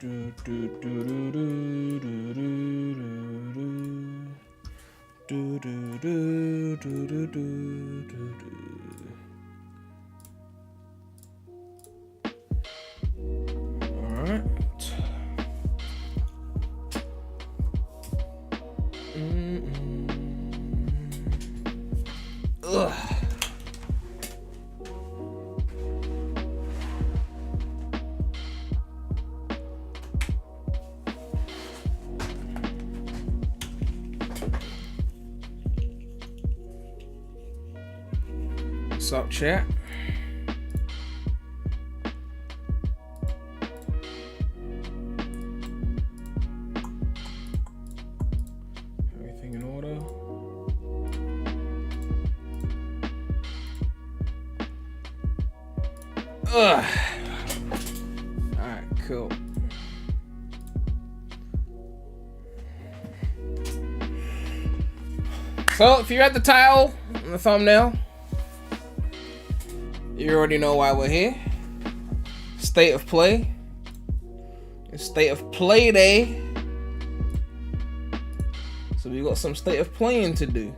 Alright. Ugh. What's up, chat? Everything in order? Ugh. Alright, cool. So, if you read the title and the thumbnail, you already know why we're here. State of Play. It's State of Play Day. So we got some State of Playing to do.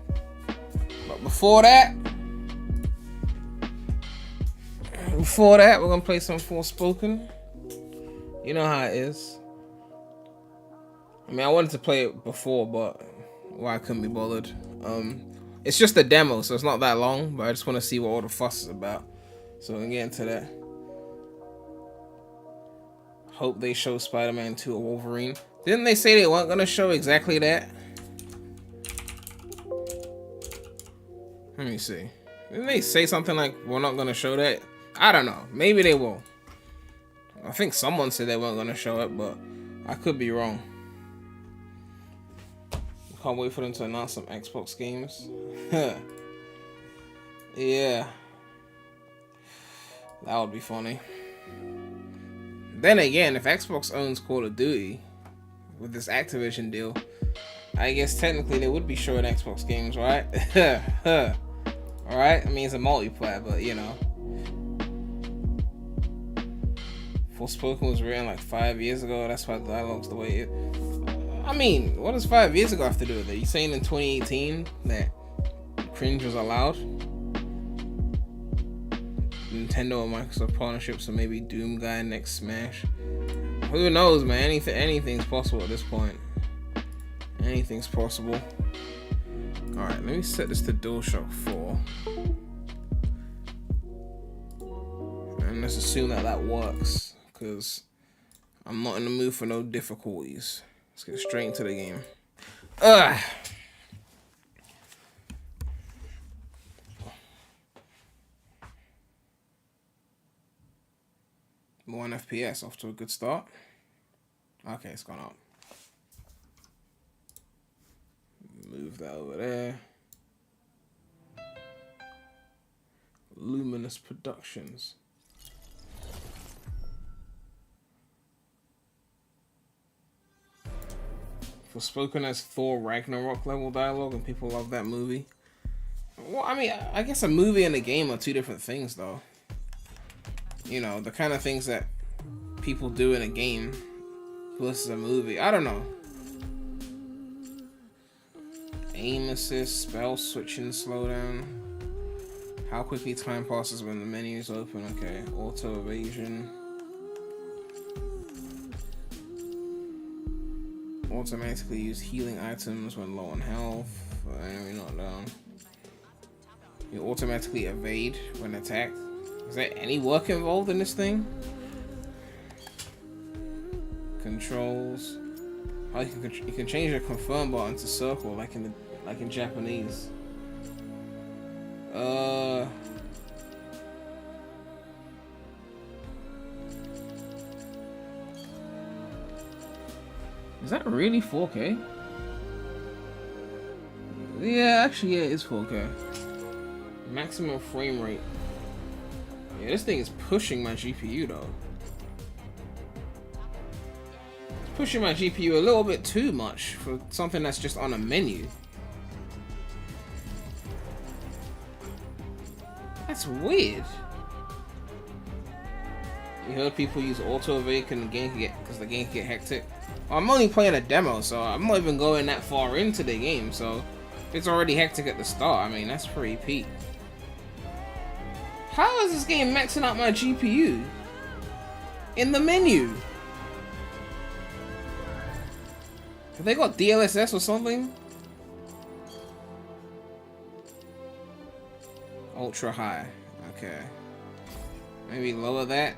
But before that, we're gonna play some Forspoken. You know how it is. I mean, I wanted to play it before, but I couldn't be bothered. It's just a demo, so it's not that long, but I just want to see what all the fuss is about. So we'll get into that. Hope they show Spider-Man 2 or Wolverine. Didn't they say they weren't gonna show exactly that? Let me see. Didn't they say something like, we're not gonna show that? I don't know. Maybe they will. I think someone said they weren't gonna show it, but I could be wrong. Can't wait for them to announce some Xbox games. Yeah. That would be funny. Then again, if Xbox owns Call of Duty with this Activision deal, I guess technically they would be showing Xbox games, right? Alright, it means a multiplayer, but you know. Forspoken was written like 5 years ago, that's why the dialogue's the way it... I mean, what does 5 years ago have to do with it? You saying in 2018 that cringe was allowed? Nintendo and Microsoft partnerships, or maybe Doom guy next Smash. Who knows, man? Anything's possible at this point. Anything's possible. Alright, let me set this to DualShock 4. And let's assume that works, because I'm not in the mood for no difficulties. Let's get straight into the game. Ugh! One FPS, off to a good start. Okay, it's gone up. Move that over there. Luminous Productions. Forspoken has Thor Ragnarok level dialogue, and people love that movie. Well, I mean, I guess a movie and a game are two different things, though. You know, the kind of things that people do in a game versus a movie. I don't know. Aim assist, spell switching slowdown. How quickly time passes when the menu is open. Okay, auto evasion. Automatically use healing items when low on health. Enemy not down. You automatically evade when attacked. Is there any work involved in this thing? Controls. Oh, you can change the confirm button to circle like in Japanese. Is that really 4K? Yeah, actually, yeah, it is 4K. Maximum frame rate. Yeah, this thing is pushing my GPU though. It's pushing my GPU a little bit too much for something that's just on a menu. That's weird. You heard people use auto evade because the game can get hectic. Well, I'm only playing a demo, so I'm not even going that far into the game. So if it's already hectic at the start, I mean that's pretty peak. How is this game maxing out my GPU in the menu? Have they got DLSS or something? Ultra high. Okay. Maybe lower that.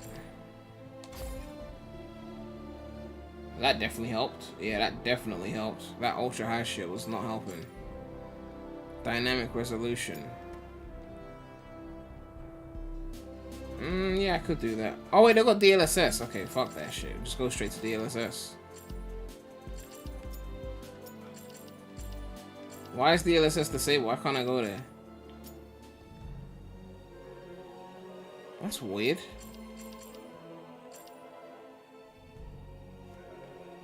That definitely helped. Yeah, that definitely helped. That ultra high shit was not helping. Dynamic resolution. Yeah, I could do that. Oh wait, they got DLSS. Okay, fuck that shit. Just go straight to DLSS. Why is DLSS disabled? Why can't I go there? That's weird.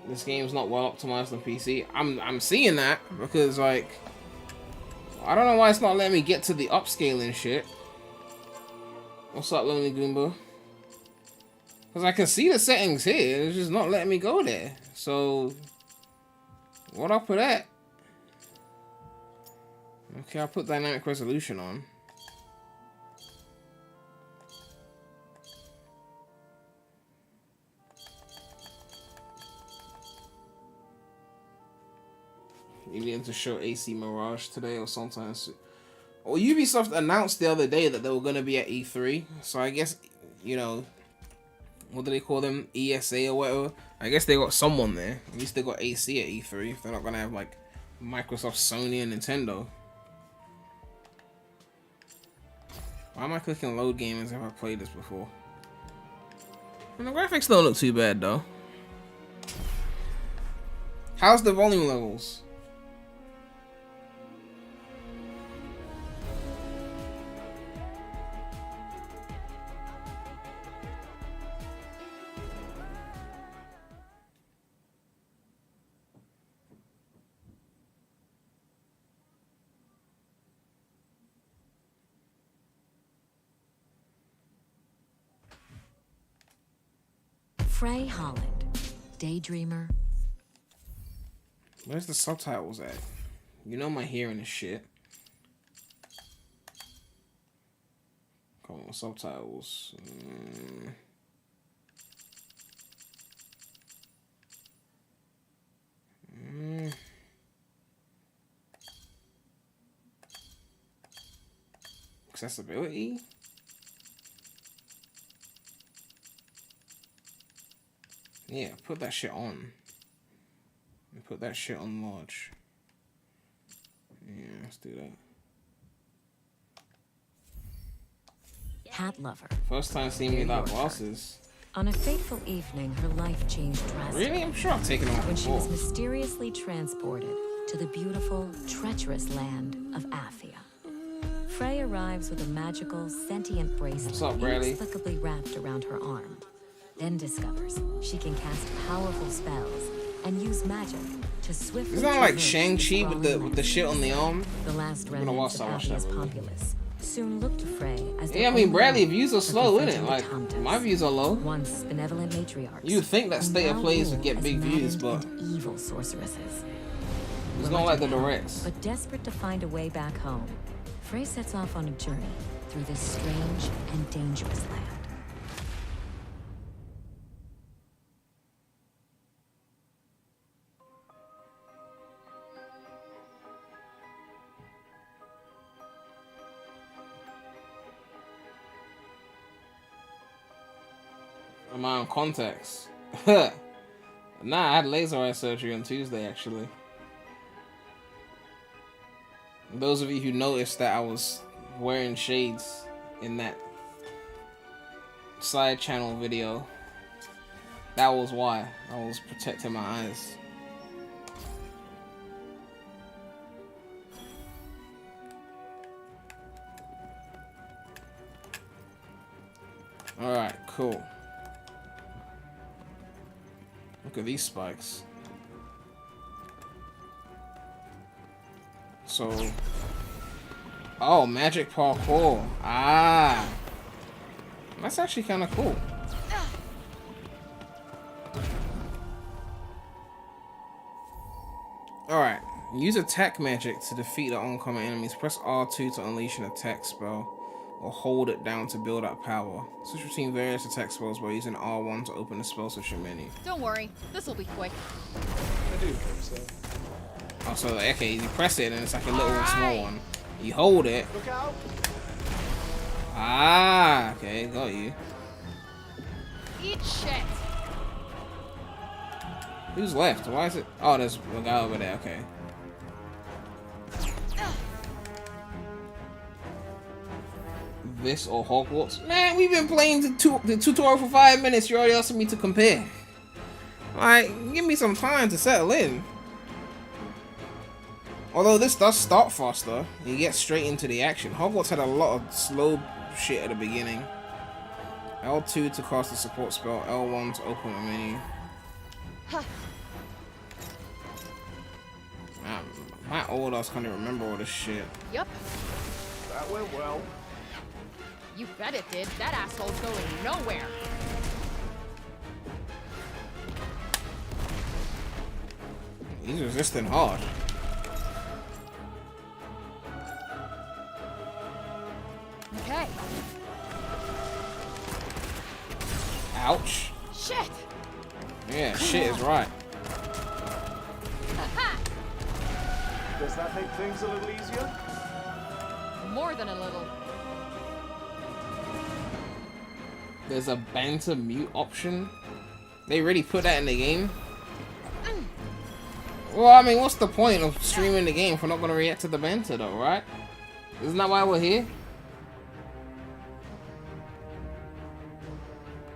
This game's not well optimized on PC. I'm seeing that because like I don't know why it's not letting me get to the upscaling shit. What's up, Lonely Goomba? Because I can see the settings here, it's just not letting me go there. So what up with that? Okay, I'll put dynamic resolution on. You need to show AC Mirage today or sometime soon. Well, Ubisoft announced the other day that they were going to be at E3. So I guess, you know, what do they call them? ESA or whatever. I guess they got someone there. At least they got AC at E3. If they're not going to have like Microsoft, Sony, and Nintendo. Why am I clicking load game as if I've played this before? And the graphics don't look too bad though. How's the volume levels? Frey Holland, Daydreamer. Where's the subtitles at? You know my hearing is shit. Come on, subtitles. Accessibility? Yeah, put that shit on. Put that shit on large. Yeah, let's do that. Cat lover. First time seeing me without glasses. On a fateful evening, her life changed drastically. Really? I'm sure I've taken them off when before. she was mysteriously transported to the beautiful, treacherous land of Athia. Frey arrives with a magical, sentient bracelet What's up, Bradley? inexplicably wrapped around her arm. Then discovers she can cast powerful spells and use magic to swiftly. Isn't that like traverse Shang-Chi with the sprawling shit on the arm? The last I'm gonna watch remnants of that Athia's movie. populace soon looked to Frey as Yeah, I mean, Bradley, views are slow, in innit? Like, my views are low. Once benevolent matriarchs. You'd think that who State of now Plays would rule get as big views, maddened but and evil sorceresses. it's not like the directs. But desperate to find a way back home, Frey sets off on a journey through this strange and dangerous land. Am I on contacts? Nah, I had laser eye surgery on Tuesday, actually. Those of you who noticed that I was wearing shades in that side channel video, that was why. I was protecting my eyes. Alright, cool. Look at these spikes. So, oh, magic parkour. Ah, that's actually kind of cool. Alright. Use attack magic to defeat the oncoming enemies. Press R2 to unleash an attack spell, or hold it down to build up power. Switch between various attack spells by using R1 to open the spell switching menu. Don't worry, this will be quick. I do think so. Oh, so okay, you press it and it's like a little small one. You hold it. Look out! Ah, okay, got you. Eat shit. Who's left? Why is it? Oh, there's a guy over there. Okay. This or Hogwarts? Man, we've been playing the tutorial for 5 minutes. You're already asking me to compare. Alright, give me some time to settle in. Although this does start faster, you get straight into the action. Hogwarts had a lot of slow shit at the beginning. L2 to cast a support spell, L1 to open a menu. Man, my old ass can't even remember all this shit. Yep. That went well. You bet it did. That asshole's going nowhere. He's resisting hard. Okay. Ouch. Shit. Yeah, shit is right. Does that make things a little easier? More than a little. There's a banter mute option. They really put that in the game. Well, I mean, what's the point of streaming the game if we're not gonna react to the banter, though, right? Isn't that why we're here?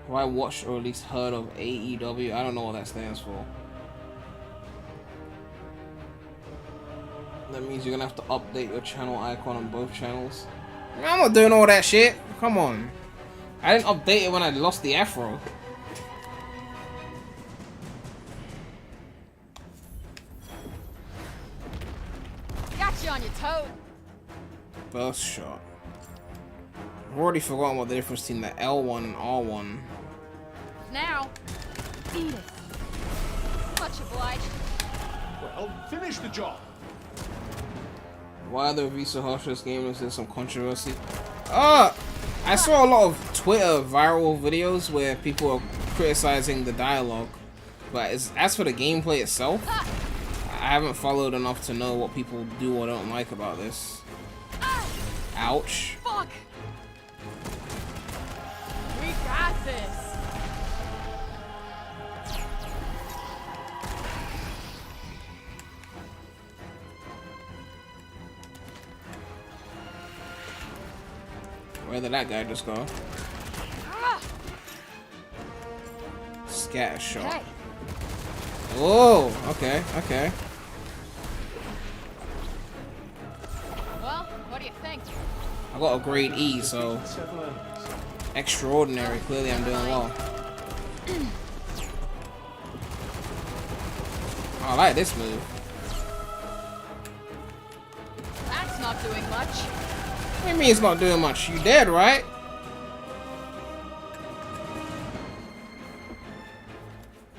Have I watched or at least heard of AEW? I don't know what that stands for. That means you're gonna have to update your channel icon on both channels. I'm not doing all that shit. Come on. I didn't update it when I lost the afro. Got you on your toe. Burst shot. I've already forgotten what the difference between the L1 and R1. Now, eat it. Much obliged. Well, finish the job. Why are the reviews so harsh for this game? Is there some controversy? I saw a lot of Twitter viral videos where people are criticizing the dialogue, but as for the gameplay itself, I haven't followed enough to know what people do or don't like about this. Ouch. Fuck. We got this. Where did that guy just go? Scatter shot. Okay. Oh, okay, okay. Well, what do you think? I got a grade E, so Several enemies. extraordinary. Clearly I'm doing well. I like this move. That's not doing much. What do you mean it's not doing much? You dead, right?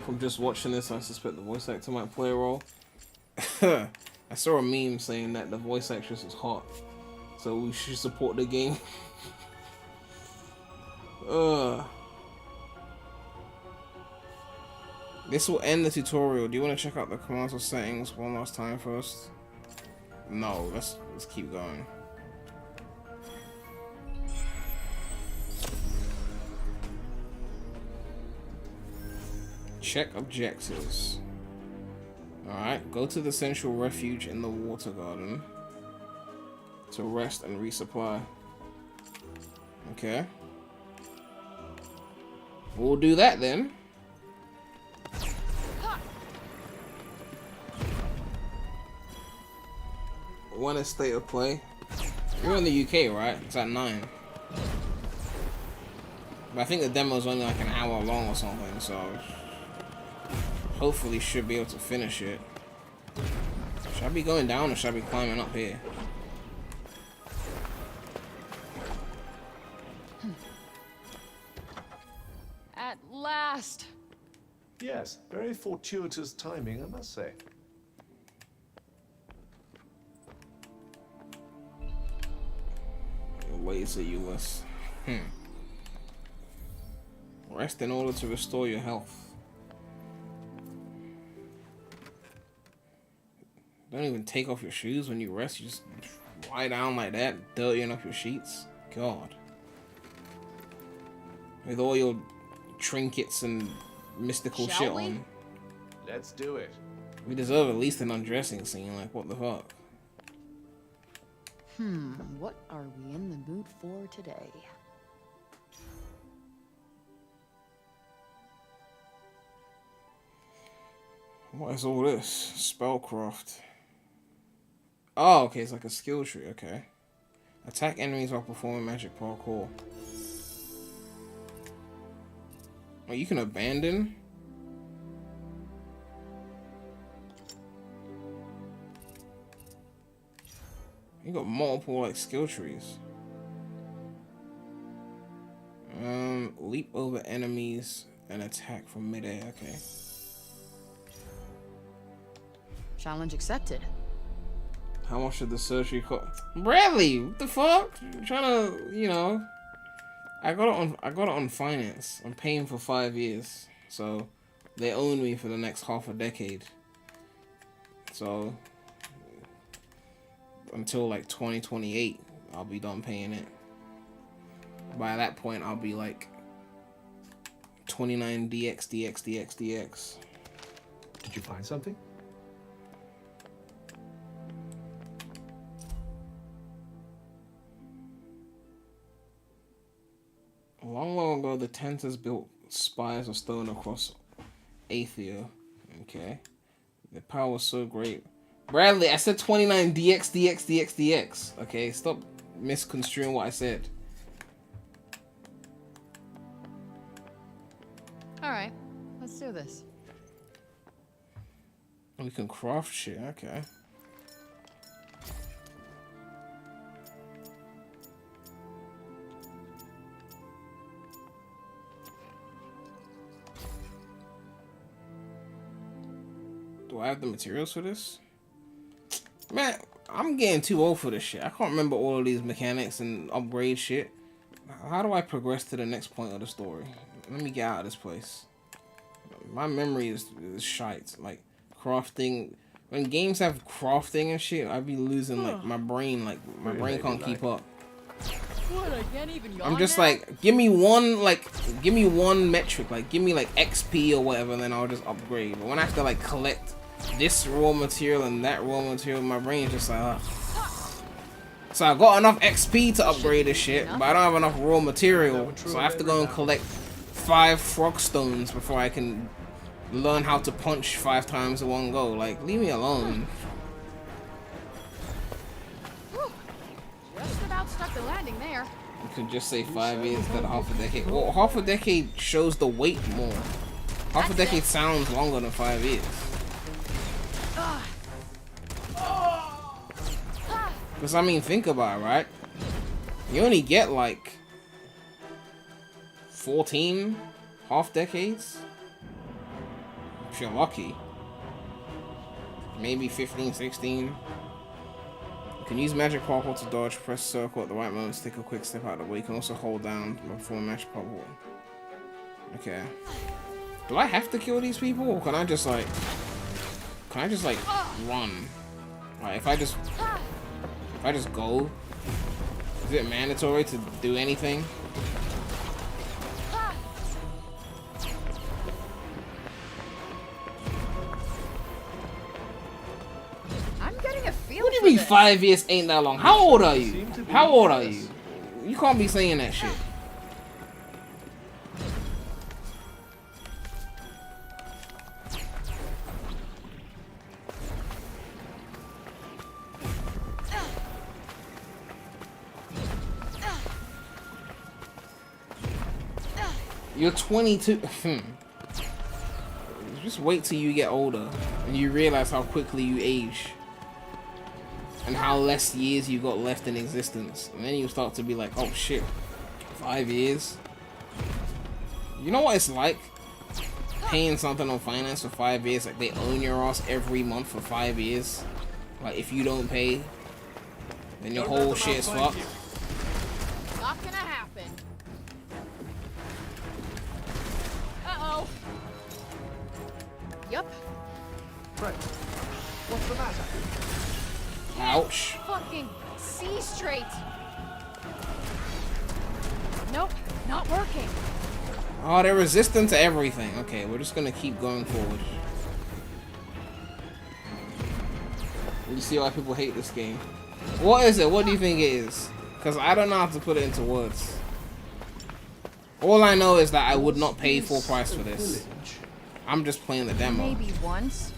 From just watching this, I suspect the voice actor might play a role. I saw a meme saying that the voice actress is hot, so we should support the game. This will end the tutorial. Do you want to check out the console settings one last time first? No, let's keep going. Check objectives. Alright, go to the central refuge in the water garden to rest and resupply. Okay. We'll do that then. When is state of play? You're in the UK, right? It's at 9. But I think the demo is only like an hour long or something, so hopefully should be able to finish it. Should I be going down or should I be climbing up here? At last. Yes, very fortuitous timing, I must say. laser Ulysses. Rest in order to restore your health. Don't even take off your shoes when you rest. You just lie down like that, dirtying up your sheets. God. With all your trinkets and mystical shit on. Let's do it. We deserve at least an undressing scene. Like, what the fuck? What are we in the mood for today? What is all this? Spellcraft. Oh, okay, it's like a skill tree, okay. Attack enemies while performing magic parkour. Oh, you can abandon? You got multiple, like, skill trees. Leap over enemies and attack from midair, okay. Challenge accepted. How much did the surgery cost? Bradley, what the fuck? I'm trying to, you know. I got it on finance. I'm paying for 5 years. So they own me for the next half a decade. So until like 2028, I'll be done paying it. By that point, I'll be like 29 DX. Did you find something? Long ago, the Tenters built spires of stone across Athia. Okay. The power was so great. Bradley, I said 29 DX. Okay, stop misconstruing what I said. Alright, let's do this. We can craft shit, okay. Do I have the materials for this? Man, I'm getting too old for this shit. I can't remember all of these mechanics and upgrade shit. How do I progress to the next point of the story? Let me get out of this place. My memory is shite. Like, crafting. When games have crafting and shit, I'd be losing, like, my brain. Like, my brain can't keep up. What, I can't even yawn I'm just now? like, give me one metric. Like, give me, like, XP or whatever, and then I'll just upgrade. But when I have to, like, collect this raw material and that raw material, my brain's just like, ugh. So I got enough XP to upgrade this shit, but I don't have enough raw material, so I have to go and collect 5 frog stones before I can learn how to punch 5 times in one go. Like, leave me alone. Whew. Just about stuck the landing there. You could just say 5 years instead of half a decade. Well, half a decade shows the weight more. Half a decade sounds longer than 5 years. Because, I mean, think about it, right? You only get, like, 14 half decades? If you're lucky. Maybe 15, 16. You can use magic parkour to dodge, press circle at the right moment to take a quick step out of the way. You can also hold down before magic parkour. Okay. Do I have to kill these people? Or can I just, like, run? Like, if I just go, is it mandatory to do anything? I'm getting a feel What do you for mean this. 5 years ain't that long? How old are you? How old are you? You can't be saying that shit. You're 22. Just wait till you get older and you realize how quickly you age and how less years you got left in existence. And then you start to be like, oh shit, 5 years? You know what it's like? Paying something on finance for 5 years, like they own your ass every month for 5 years. Like if you don't pay, then your whole shit is fucked. Yup. Right. What's the matter? Ouch. Fucking see straight. Nope, not working. Oh, they're resistant to everything. Okay, we're just gonna keep going forward. You see why people hate this game. What is it? What do you think it is? Because I don't know how to put it into words. All I know is that I would not pay full price for this. I'm just playing the demo. Maybe once.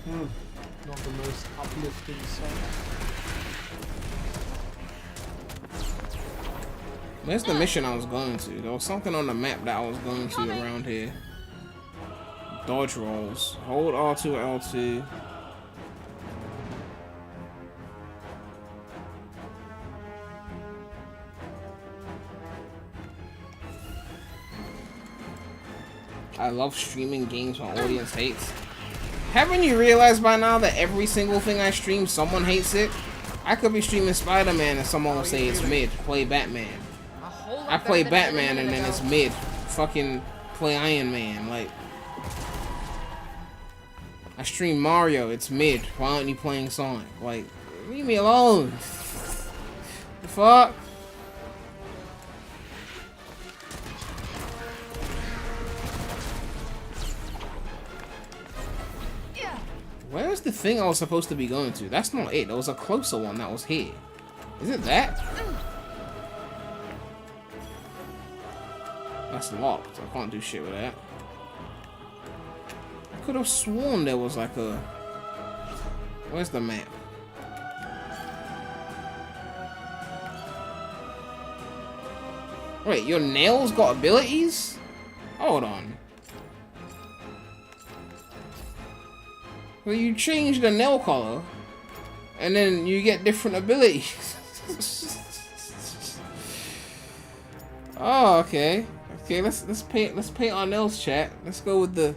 Not the most uplifting sight. Where's the mission I was going to? There was something on the map that I was going to around here. Dodge rolls. Hold R2 or L2. I love streaming games my audience hates. Haven't you realized by now that every single thing I stream, someone hates it? I could be streaming Spider-Man and someone will say it's mid. Play Batman. I play Batman and then it's mid. Fucking play Iron Man. Like, I stream Mario, it's mid. Why aren't you playing Sonic? Like, leave me alone. The fuck? Where's the thing I was supposed to be going to? That's not it. There was a closer one that was here. Is it that? That's locked. I can't do shit with that. I could have sworn there was like a... Where's the map? Wait, your nails got abilities? Hold on. Well, you change the nail color, and then you get different abilities. Oh, okay. Okay, let's paint our nails, chat. Let's go with the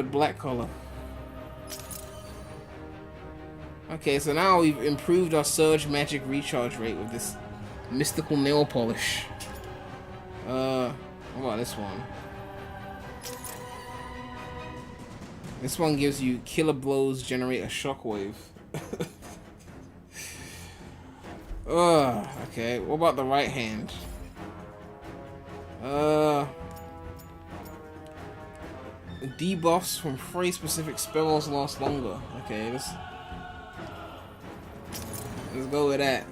black color. Okay, so now we've improved our surge magic recharge rate with this mystical nail polish. What about this one? This one gives you killer blows generate a shockwave. Okay. What about the right hand? Debuffs from phrase-specific spells last longer. Okay, let's go with that.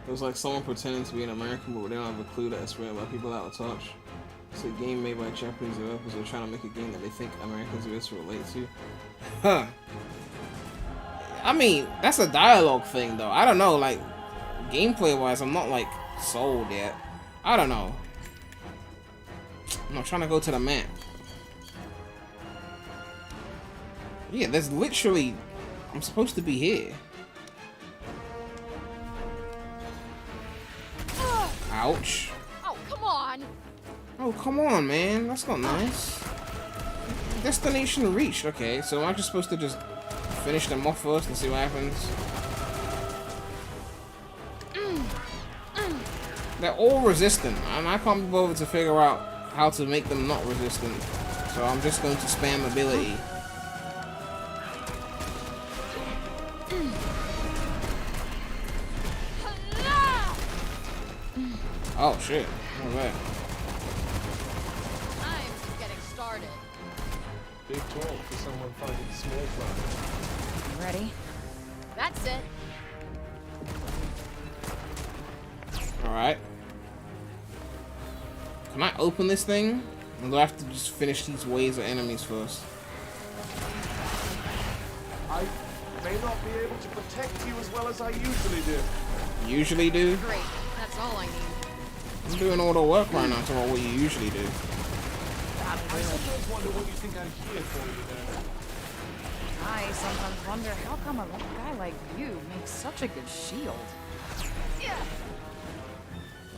It was like someone pretending to be an American, but they don't have a clue that it's written by people out of touch. It's a game made by Japanese developers who are trying to make a game that they think Americans are able to relate to. Huh. I mean, that's a dialogue thing, though. I don't know, like, gameplay-wise, I'm not, like, sold yet. I don't know. I'm trying to go to the map. Yeah, there's literally... I'm supposed to be here. Ouch. Oh, come on. Oh, come on, man. That's not nice. Destination reached. Okay, so am I just supposed to just finish them off first and see what happens? They're all resistant, and I can't be bothered to figure out how to make them not resistant. So I'm just going to spam ability. Oh shit. What's that? I'm getting started. Big talk for someone finding small fry. Ready? That's it. Alright. Can I open this thing? Or do I have to just finish these waves of enemies first? I may not be able to protect you as well as I usually do. Usually do? Great. That's all I need. I'm doing all the work right now to what you usually do. I sometimes wonder what you think I'm here for, you know. I sometimes wonder how come a guy like you makes such a good shield. Yeah.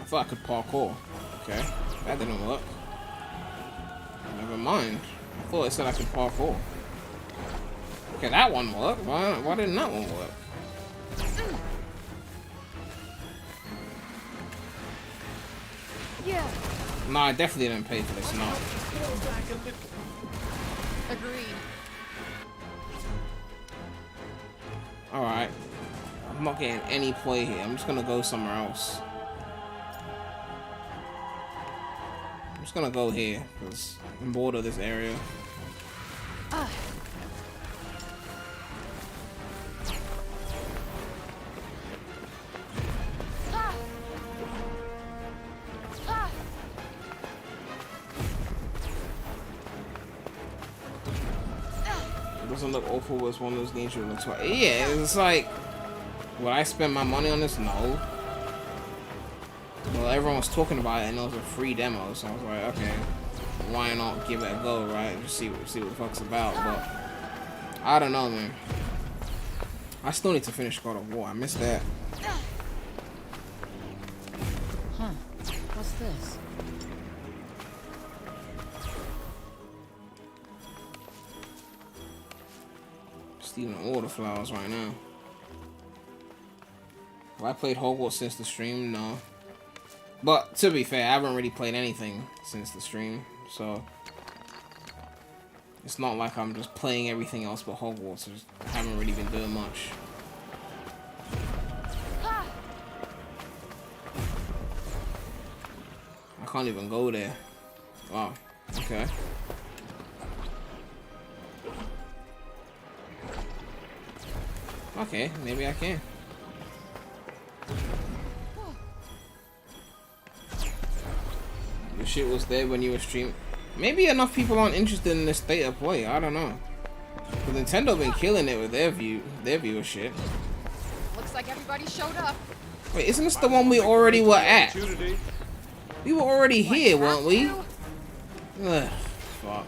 I thought I could parkour. Okay, that didn't work. Never mind. I thought it said I could parkour. Okay, that one worked. Why didn't that one work? Yeah. No, I definitely didn't pay for this. No. Agreed. All right. I'm not getting any play here. I'm just gonna go somewhere else. I'm just gonna go here because I'm bored of this area. It doesn't look awful, but it's one of those games you look like. Yeah, it's like, would I spend my money on this? No. Well, everyone was talking about it, and it was a free demo, so I was like, okay, why not give it a go, right? Just see what the fuck's about. But I don't know, man. I still need to finish God of War. I missed that. Huh. What's this? Stealing all the flowers right now. Have I played Hogwarts since the stream? No. But to be fair, I haven't really played anything since the stream, so it's not like I'm just playing everything else but Hogwarts. I haven't really been doing much. I can't even go there. Wow. Okay. Okay, maybe I can. The shit was there when you were streaming. Maybe enough people aren't interested in this state of play. I don't know. But Nintendo been killing it with their viewership. Looks like everybody showed up. Wait, isn't this the one we already were at? We were already here, weren't we? Ugh, fuck.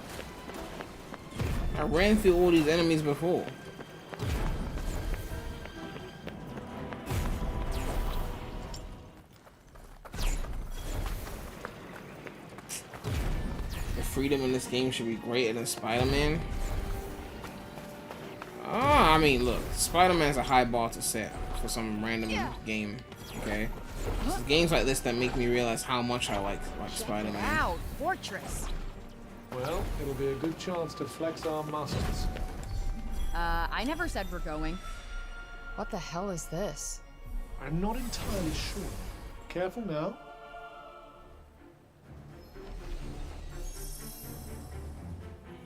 I ran through all these enemies before. Freedom in this game should be greater than Spider-Man. I mean, look, Spider-Man's a high bar to set for some random game, okay? It's games like this that make me realize how much I like Spider-Man. Wow, fortress. Well, it'll be a good chance to flex our muscles. I never said we're going. What the hell is this? I'm not entirely sure. Careful now.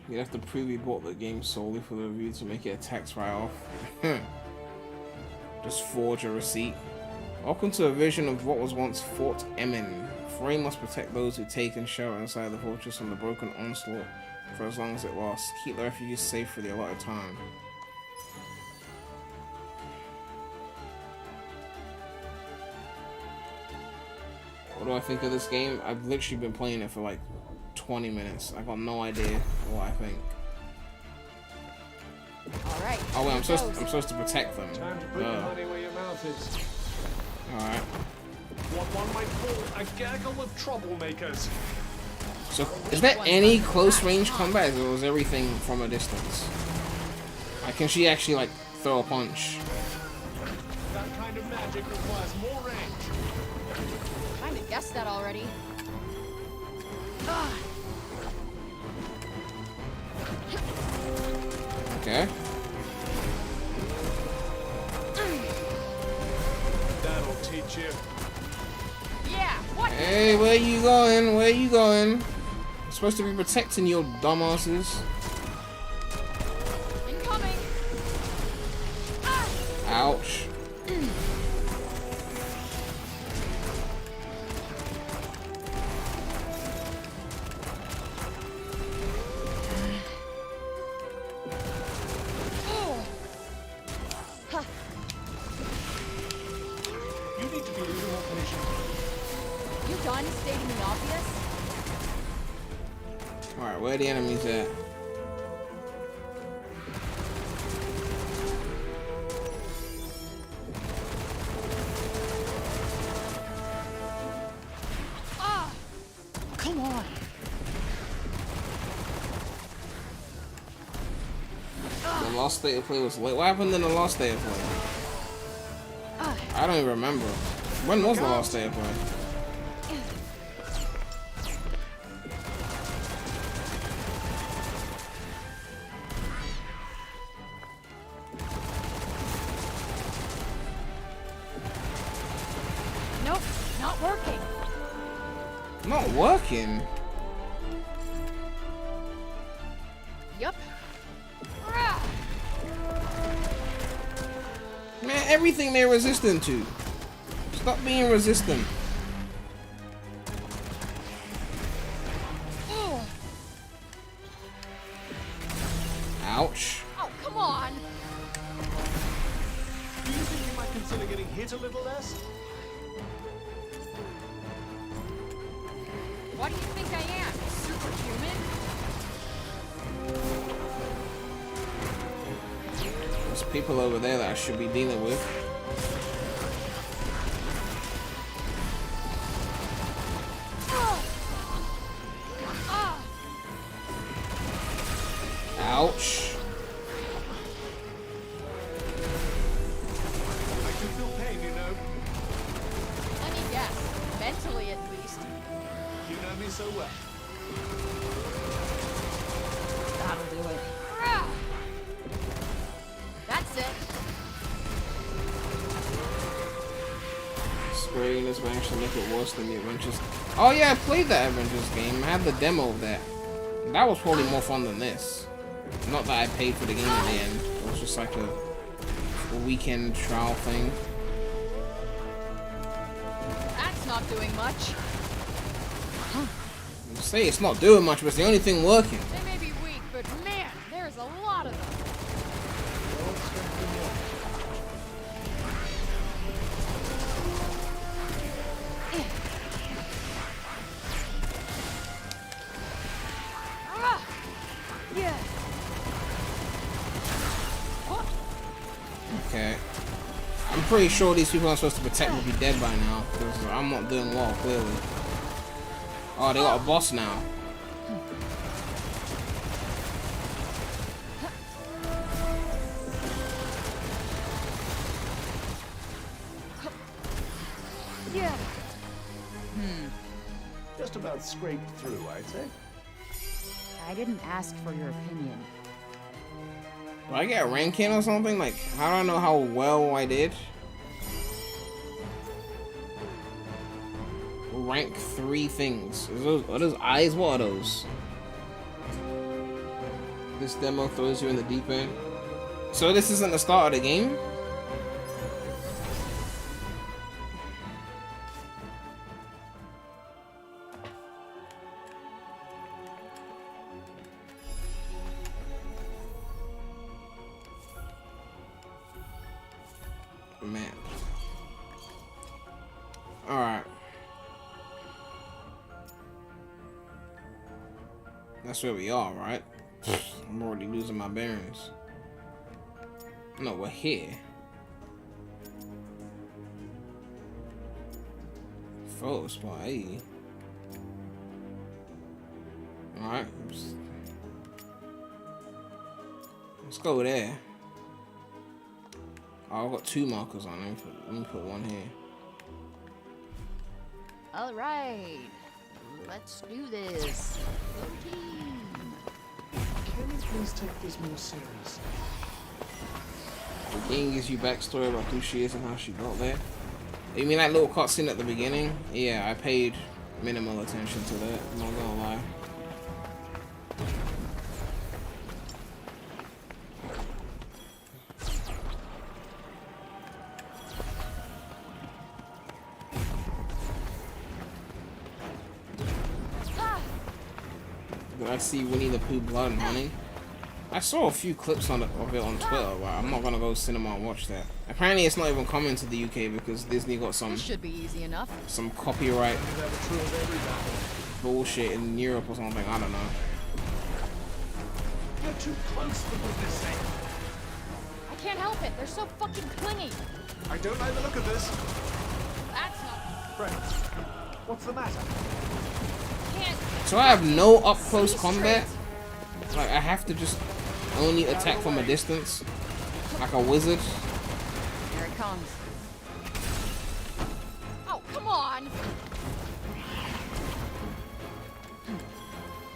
You'd have to prove you bought the game solely for the review to make it a tax write-off. Just forge a receipt. Welcome to a vision of what was once Fort Emin. Frey must protect those who take and shelter inside the fortress from the broken onslaught for as long as it lasts. Keep the refugees safe for the allotted time. What do I think of this game? I've literally been playing it for like 20 minutes. I got no idea what I think. All right. Oh wait, I'm supposed to protect them. Time to put your money where your mouth is. All right. What one might call a gaggle of troublemakers. So, is there any close range combat, or is everything from a distance? Like, can she actually like throw a punch? That kind of magic requires more range. Kind of guessed that already. Okay. That'll teach you. Yeah. What? Hey, where you going? Where you going? I'm supposed to be protecting your dumbasses. Incoming. Ouch. Done stating the obvious? Alright, where are the enemies at? Come on. The last state of play was late. What happened in the last day of play? I don't even remember. When was the last day of play? working. Not working. Yup. Man, everything they're resistant to. Stop being resistant. Ouch. Oh, come on. Do you think you might consider getting hit a little less? What do you think I am? Superhuman? There's people over there that I should be dealing with. Ouch. I can feel pain, you know. Let me guess. Mentally, at least. You know me so well. That'll do it. That's it. Spraying this might actually make it worse than the Adventures. Oh yeah, I played that Adventures game. I had the demo of that. That was probably more fun than this. Not that I paid for the game in the end. It was just like a weekend trial thing. That's not doing much. You say it's not doing much, but it's the only thing working. They may be weak, but man, there's a lot of them. Okay. I'm pretty sure these people I'm supposed to protect will be dead by now, because I'm not doing well, clearly. Oh, they got a boss now. Yeah. Just about scraped through, I'd say. I didn't ask for your opinion. Do I get a ranking or something? Like, how do I know how well I did? Rank 3 things. Are those eyes? What are those? This demo throws you in the deep end. So this isn't the start of the game? Man. Alright. That's where we are, right? I'm already losing my bearings. No, we're here. Photo spot, hey. Alright. Let's go there. Oh, I've got 2 markers on. Let me put one here. All right. Let's do this. Go team. Can you please take this more seriously? The game gives you backstory about who she is and how she got there. You mean that little cutscene at the beginning? Yeah, I paid minimal attention to that. I'm not gonna lie. Did I see Winnie the Pooh Blood and Honey? I saw a few clips of it on Twitter, but I'm not gonna go cinema and watch that. Apparently it's not even coming to the UK because Disney got some This should be easy enough. copyright Is that true of every battle? bullshit in Europe or something, I don't know. You're too close, for goodness sake. I can't help it. They're so fucking clingy. I don't like the look of this. That's not. Friends, what's the matter? Can't. So I have no up close See combat? straight. Like I have to just only attack from a distance? Like a wizard? Here it comes. Oh, come on.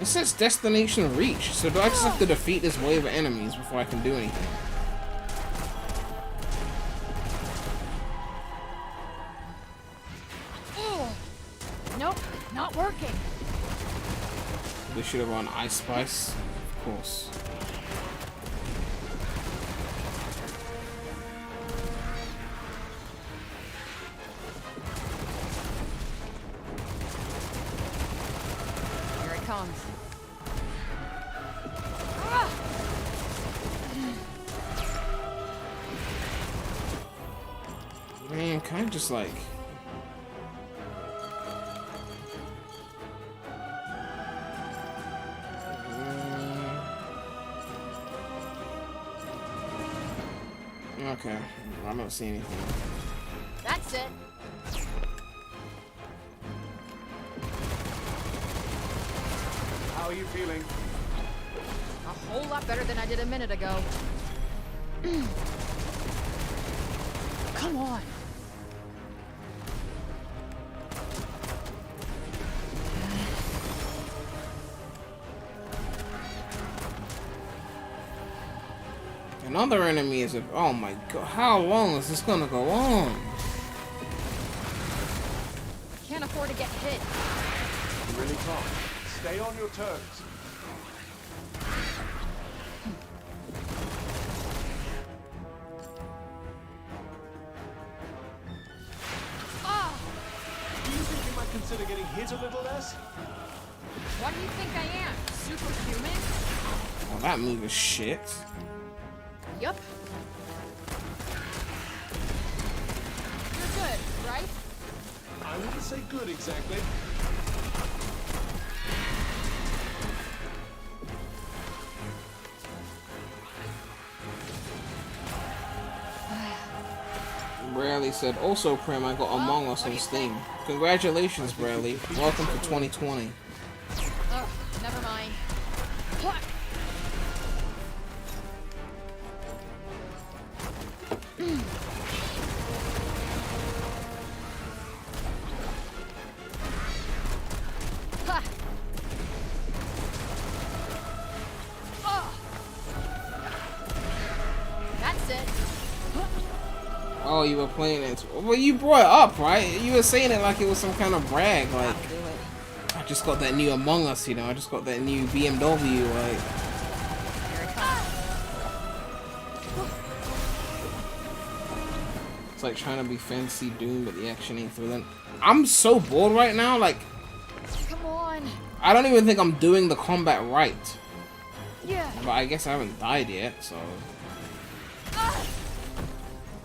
It says destination reach, so do I just have to defeat this wave of enemies before I can do anything? Not working. We should have run Ice Spice, of course. Here it comes. Man, kind of just like. Okay, I don't see anything. That's it. How are you feeling? A whole lot better than I did a minute ago. Come on. Another enemy is a. Oh my god, how long is this gonna go on? Can't afford to get hit. You really can't. Stay on your toes. Do you think you might consider getting hit a little less? What do you think I am? Superhuman? Oh, that move is shit. Yup. You're good, right? I wouldn't say good exactly. Bradley said, also Prem, I got Among Us on Steam. Congratulations, Bradley. Welcome to 2020. Ugh, never mind. That's it. Oh, you were playing it. Well, you brought it up, right? You were saying it like it was some kind of brag. Like, Do it. I just got that new Among Us, you know? I just got that new BMW, like. Here it comes. It's like trying to be fancy Doom, but the action ain't thrilling. I'm so bored right now, like, Come on. I don't even think I'm doing the combat right. Yeah. But I guess I haven't died yet, so.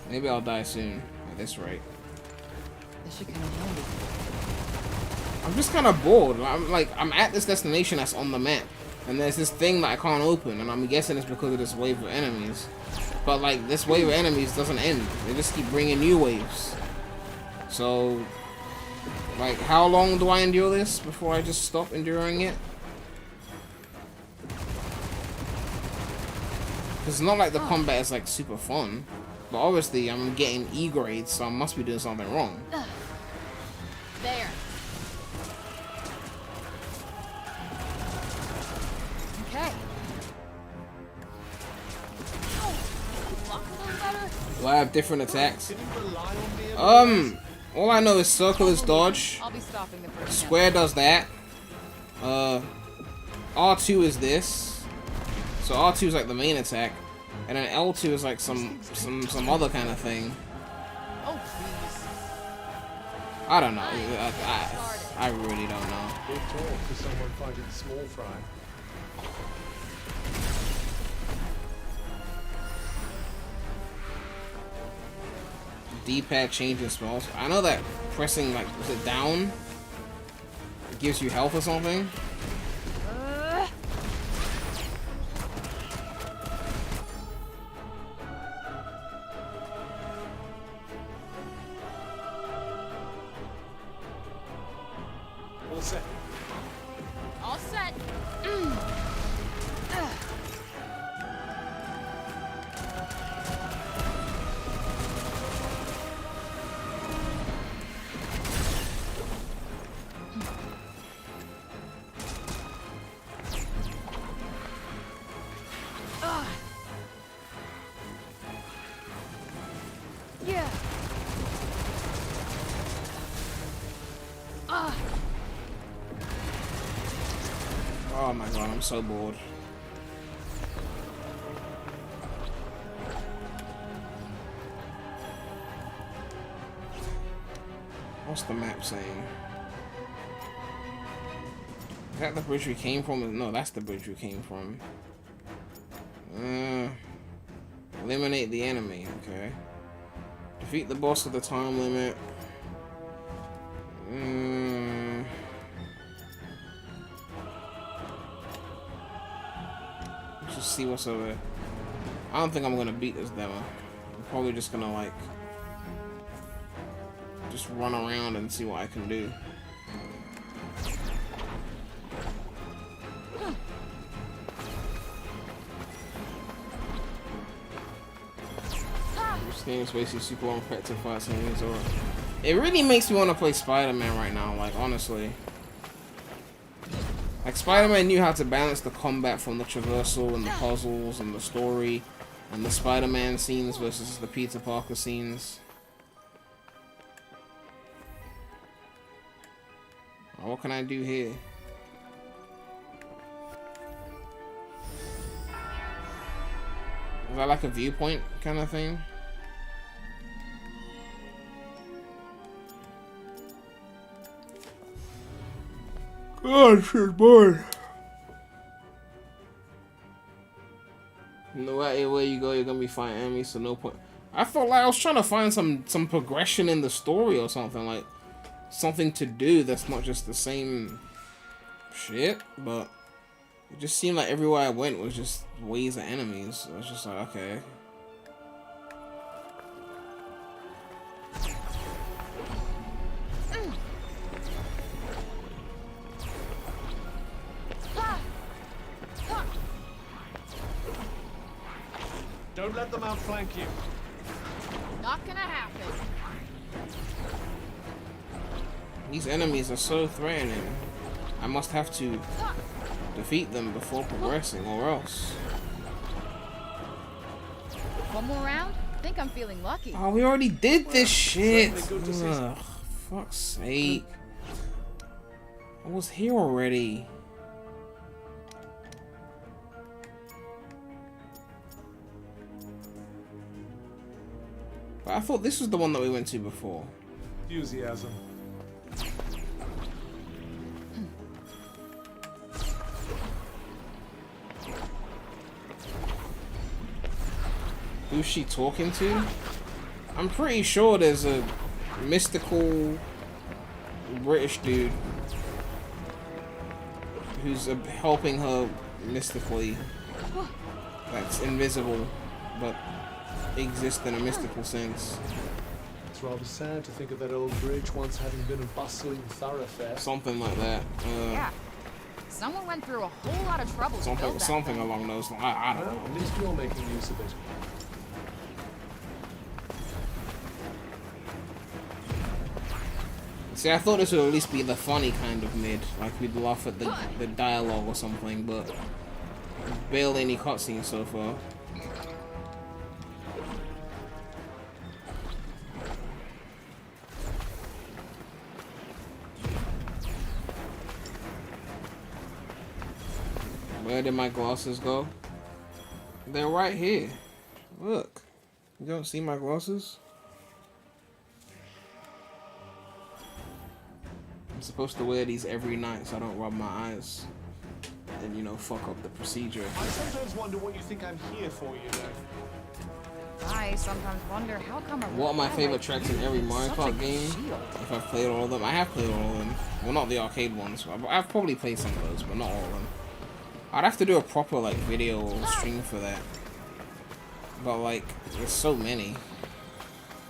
Maybe I'll die soon, at this rate. This should come in handy. I'm just kind of bored. I'm at this destination that's on the map, and there's this thing that I can't open, and I'm guessing it's because of this wave of enemies. But like, this wave of enemies doesn't end. They just keep bringing new waves. So, like, how long do I endure this before I just stop enduring it? It's not like the combat is like super fun, but obviously I'm getting E grades, so I must be doing something wrong. There. Okay. Block a little better. Do I have different attacks? Can you rely on me? All I know is circle is dodge, I'll be stopping the first square does that, R2 is this, so R2 is like the main attack, and then L2 is like some other kind of thing. Oh, please. I don't know. I really don't know. Big talk for someone fighting small fry. D-pad changing spells. I know that pressing, like, is it down? It gives you health or something. All set. All set. Yeah. Oh my god, I'm so bored. What's the map saying? Is that the bridge we came from? No, that's the bridge we came from. Eliminate the enemy, okay. Defeat the boss with the time limit. Let's just see what's over there. I don't think I'm gonna beat this demo. I'm probably just gonna like just run around and see what I can do. This game is basically super uneffective fight scenes, or it really makes me want to play Spider-Man right now, like honestly. Like Spider-Man knew how to balance the combat from the traversal and the puzzles and the story and the Spider-Man scenes versus the Peter Parker scenes. What can I do here? Is that like a viewpoint kind of thing? God, shit, boy. No matter where you go, you're gonna be fighting enemies, so no point. I felt like I was trying to find some progression in the story or something, like something to do that's not just the same shit, but it just seemed like everywhere I went was just waves of enemies. I was just like, okay. Don't let them outflank you. Not gonna happen. These enemies are so threatening. I must have to defeat them before progressing, or else. One more round? Think I'm feeling lucky. Oh, we already did this shit. Certainly good to see Ugh, fuck's sake. I was here already. But I thought this was the one that we went to before. Enthusiasm. Who's she talking to? I'm pretty sure there's a mystical British dude who's helping her mystically. That's invisible, but exists in a mystical sense. It's rather sad to think of that old bridge once having been a bustling thoroughfare. Something like that. Yeah. Someone went through a whole lot of trouble to build that Something thing. along those lines. I don't Well, know. at least you're making use of it. See, I thought this would at least be the funny kind of mid, like we'd laugh at the dialogue or something, but barely any cutscenes so far. Where did my glasses go? They're right here. Look. You don't see my glasses? I'm supposed to wear these every night so I don't rub my eyes and, you know, fuck up the procedure. I sometimes wonder what you think I'm here for, you know. I sometimes wonder how come a What are my guy favorite like tracks you in every makes Mario such a Kart good game? shield? If I've played all of them. I have played all of them. Well, not the arcade ones. I've probably played some of those, but not all of them. I'd have to do a proper, like, video or stream for that. But, like, there's so many.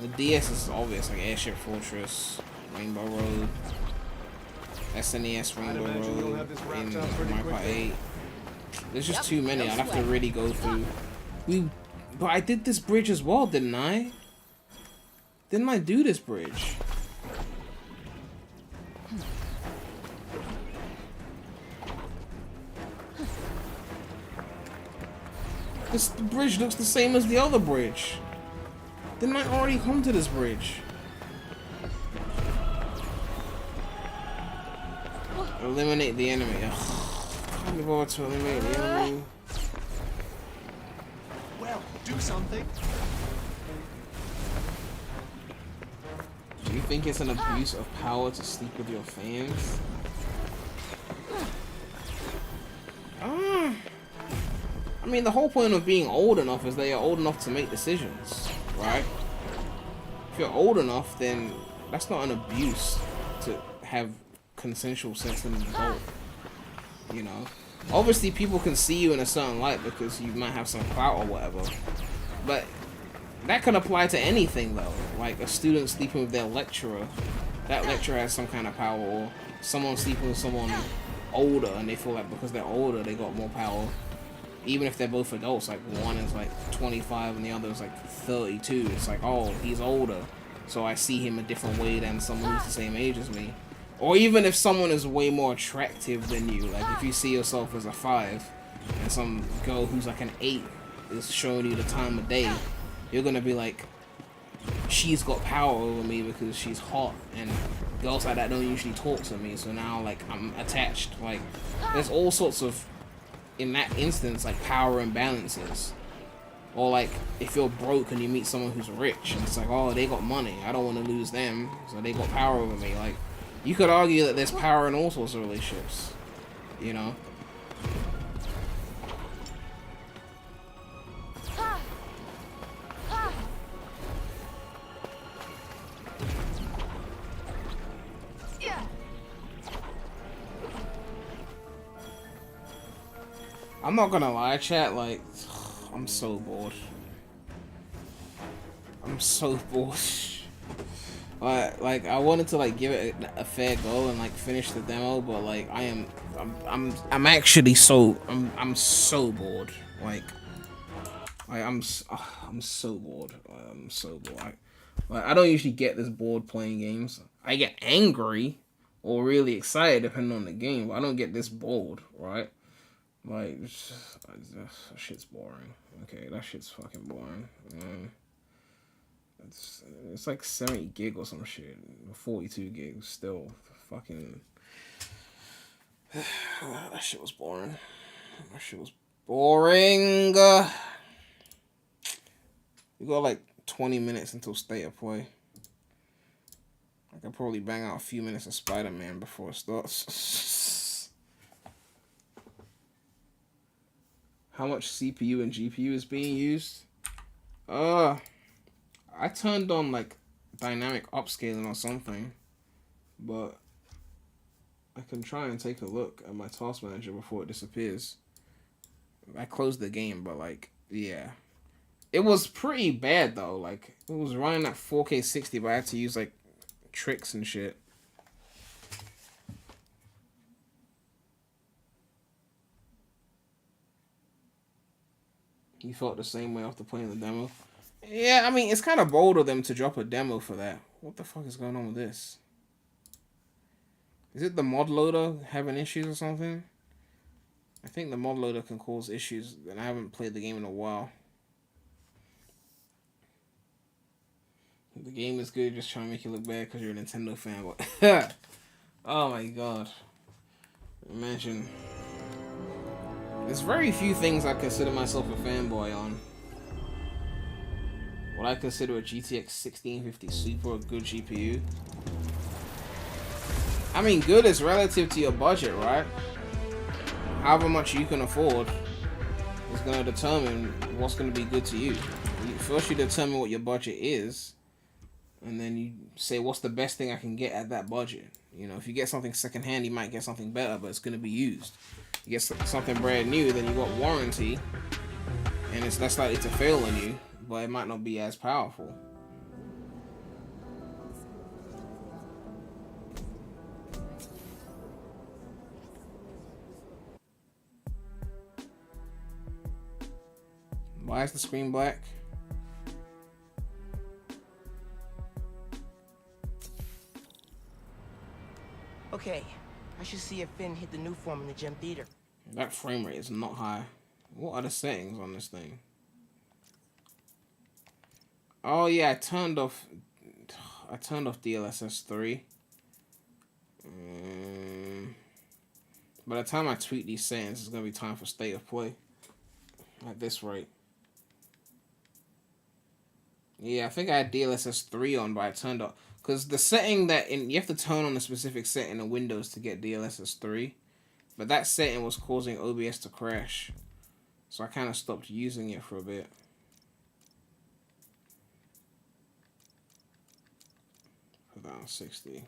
The DS is obvious, like Airship Fortress, Rainbow Road, SNES Rainbow imagine you'll Road, have this wrapped in up pretty Mario Kart quickly. 8. There's just Yep, too many. no I'd have to sweat. really go through. But I did this bridge as well, didn't I? Didn't I do this bridge? The bridge looks the same as the other bridge. Didn't I already come to this bridge? Eliminate the enemy. Ugh. Can't bother to eliminate the enemy. Well, do something. Do you think it's an abuse of power to sleep with your fans? I mean, the whole point of being old enough is that you're old enough to make decisions, right? If you're old enough, then that's not an abuse to have consensual sex with an adult, you know? Obviously, people can see you in a certain light because you might have some clout or whatever, but that can apply to anything, though. Like a student sleeping with their lecturer, that lecturer has some kind of power, or someone sleeping with someone older and they feel like because they're older they got more power. Even if they're both adults, like one is like 25 and the other is like 32, it's like, oh, he's older, so I see him a different way than someone who's the same age as me. Or even if someone is way more attractive than you, like if you see yourself as a 5 and some girl who's like an 8 is showing you the time of day, you're gonna be like, she's got power over me because she's hot, and girls like that don't usually talk to me, so now like I'm attached. Like there's all sorts of, in that instance, like power imbalances. Or like if you're broke and you meet someone who's rich and it's like, oh, they got money, I don't want to lose them, so they got power over me. Like you could argue that there's power in all sorts of relationships, you know. I'm not gonna lie, chat, like, I'm so bored. I'm so bored. Like, I wanted to, like, give it a fair go and, like, finish the demo, but, like, I'm actually so, I'm so bored. Like I'm so bored. I'm so bored. Like, I don't usually get this bored playing games. I get angry or really excited depending on the game, but I don't get this bored, right? Like, that shit's boring. Okay, that shit's fucking boring. It's like 70 gig or some shit. 42 gigs still. Fucking. That shit was boring. That shit was boring. We got like 20 minutes until state of play. I could probably bang out a few minutes of Spider-Man before it starts. How much CPU and GPU is being used? I turned on like dynamic upscaling or something, but I can try and take a look at my task manager before it disappears. I closed the game, but like, yeah. It was pretty bad though. Like, it was running at 4K 60, but I had to use like tricks and shit. You felt the same way after playing the demo? Yeah, I mean, it's kind of bold of them to drop a demo for that. What the fuck is going on with this? Is it the mod loader having issues or something? I think the mod loader can cause issues, and I haven't played the game in a while. The game is good, just trying to make you look bad because you're a Nintendo fan. But oh my god. Imagine. There's very few things I consider myself a fanboy on. Would I consider a GTX 1650 Super a good GPU? I mean, good is relative to your budget, right? However much you can afford is going to determine what's going to be good to you. First you determine what your budget is, and then you say, what's the best thing I can get at that budget? You know, if you get something secondhand, you might get something better, but it's going to be used. You get something brand new, then you got warranty, and it's less likely to fail on you, but it might not be as powerful. Why is the screen black? Okay, I should see if Finn hit the new form in the gym theater. That frame rate is not high. What are the settings on this thing? Oh yeah, I turned off DLSS 3. By the time I tweet these settings, it's gonna be time for state of play. At this rate. Yeah, I think I had DLSS 3 on, but I turned off. Because the setting that you have to turn on a specific setting in Windows to get DLSS 3. But that setting was causing OBS to crash. So I kind of stopped using it for a bit. Put that on 60.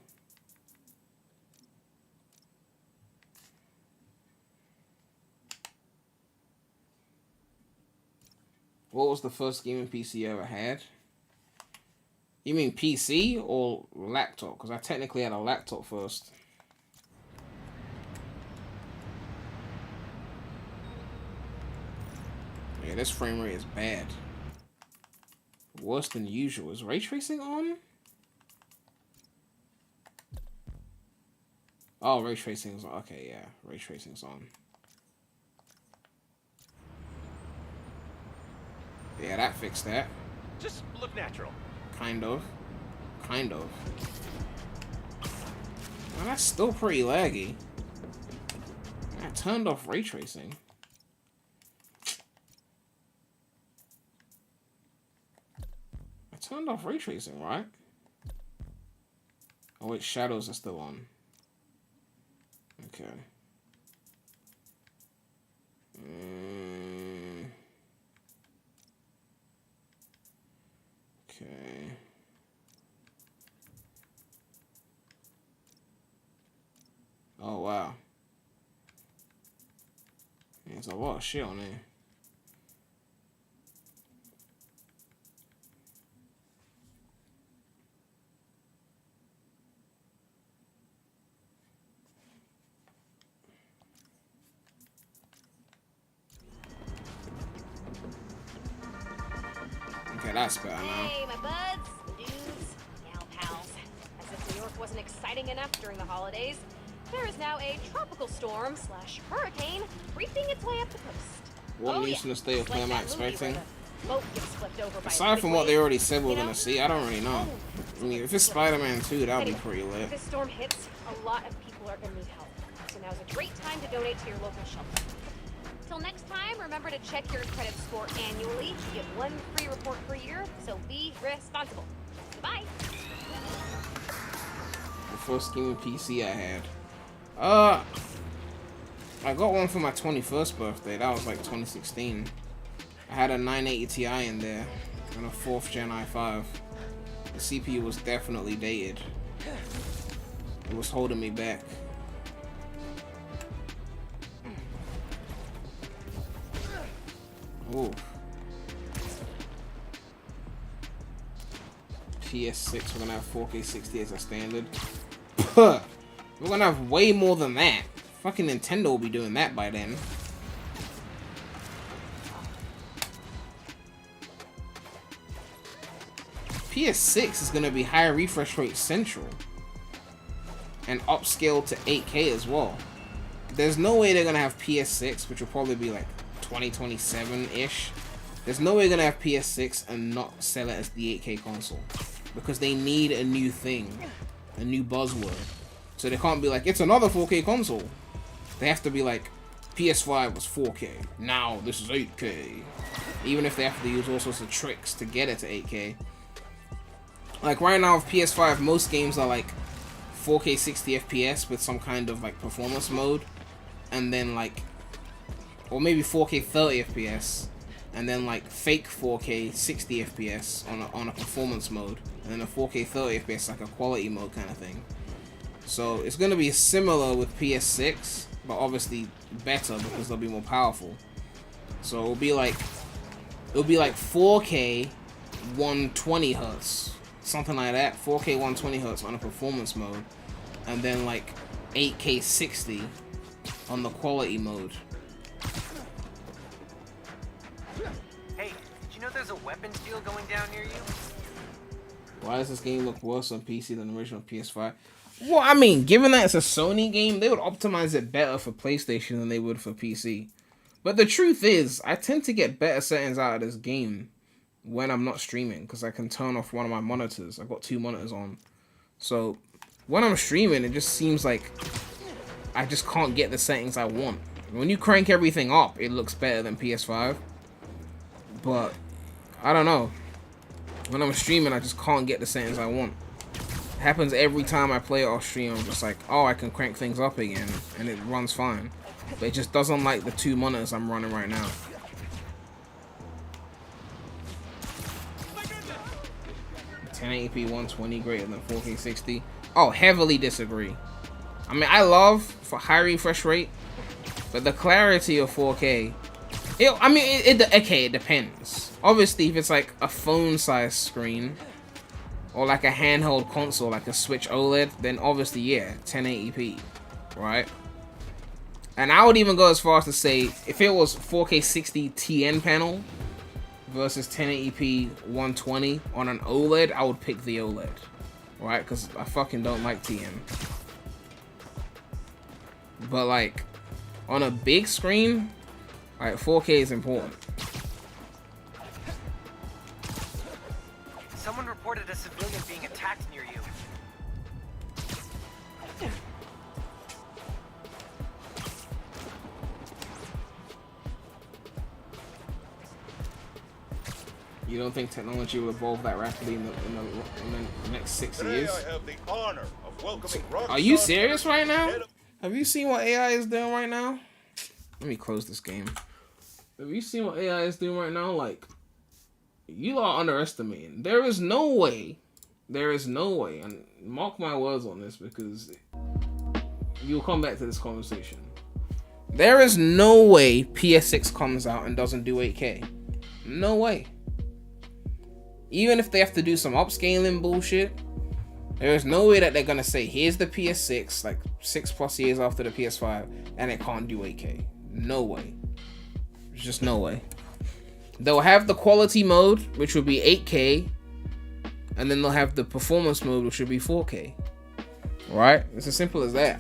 What was the first gaming PC you ever had? You mean PC or laptop? Because I technically had a laptop first. Yeah, this frame rate is bad. Worse than usual. Is ray tracing on? Oh, ray tracing's on. Okay, yeah. Ray tracing's on. Yeah, that fixed that. Just look natural. Kind of. Kind of. Well, that's still pretty laggy. I turned off ray tracing. I turned off ray tracing, right? Oh wait, shadows are still on. Okay. Okay. Oh wow. There's a lot of shit on there. Okay, that's better now. Hey, my buds, dudes, gal pals. As if New York wasn't exciting enough during the holidays, there is now a tropical storm / hurricane creeping its way up the coast. What news from the state of play am I expecting? Aside from what they already said we're gonna see, I don't really know. I mean, if it's Spider-Man 2, that'll be pretty lit. If this storm hits, a lot of people are gonna need help. So now's a great time to donate to your local shelter. Till next time, remember to check your credit score annually. You get 1 free report per year, so be responsible. Goodbye. The first gaming PC I had. I got one for my 21st birthday. That was like 2016. I had a 980 Ti in there and a 4th Gen i5. The CPU was definitely dated. It was holding me back. Ooh. PS6, we're gonna have 4K 60 as a standard. We're gonna have way more than that. Fucking Nintendo will be doing that by then. PS6 is gonna be higher refresh rate central. And upscaled to 8K as well. There's no way they're gonna have PS6, which will probably be like 2027-ish. There's no way they're gonna have PS6 and not sell it as the 8K console. Because they need a new thing. A new buzzword. So they can't be like, it's another 4K console. They have to be like, PS5 was 4K. Now this is 8K. Even if they have to use all sorts of tricks to get it to 8K. Like right now with PS5, most games are like 4K 60 FPS with some kind of like performance mode. And then like, or maybe 4K 30 FPS. And then like fake 4K 60 FPS on a performance mode. And then a 4K 30 FPS like a quality mode kind of thing. So it's going to be similar with PS6, but obviously better because they'll be more powerful. So it'll be like 4K 120 Hz, something like that. 4K 120 Hz on a performance mode, and then like 8K 60 on the quality mode. Hey, did you know there's a weapons deal going down near you? Why does this game look worse on PC than the original PS5? Well, I mean, given that it's a Sony game, they would optimize it better for PlayStation than they would for PC. But the truth is, I tend to get better settings out of this game when I'm not streaming, because I can turn off one of my monitors. I've got 2 monitors on. So, when I'm streaming, it just seems like I just can't get the settings I want. When you crank everything up, it looks better than PS5. But I don't know. When I'm streaming, I just can't get the settings I want. It happens every time I play it off stream. I'm just like, oh, I can crank things up again, and it runs fine. But it just doesn't like the 2 monitors I'm running right now. $1080p 120 greater than 4K 60. Oh, heavily disagree. I mean, I love for high refresh rate, but the clarity of 4K. Okay, it depends. Obviously, if it's like a phone-sized screen or like a handheld console, like a Switch OLED, then obviously, yeah, 1080p, right? And I would even go as far as to say, if it was 4K 60 TN panel versus 1080p 120 on an OLED, I would pick the OLED, right? Because I fucking don't like TN. But like, on a big screen, like 4K is important. Someone reported a civilian being attacked near you. You don't think technology will evolve that rapidly in the next 6 years? I have the honor of welcoming Are you serious right now? Have you seen what AI is doing right now? Let me close this game. Have you seen what AI is doing right now? Like, you are underestimating. There is no way, and mark my words on this because you'll come back to this conversation. There is no way PS6 comes out and doesn't do 8K. No way. Even if they have to do some upscaling bullshit, there is no way that they're gonna say, here's the PS6, like 6+ years after the PS5, and it can't do 8K. No way. There's just no way. They'll have the quality mode, which will be 8K, and then they'll have the performance mode, which will be 4K. Right? It's as simple as that.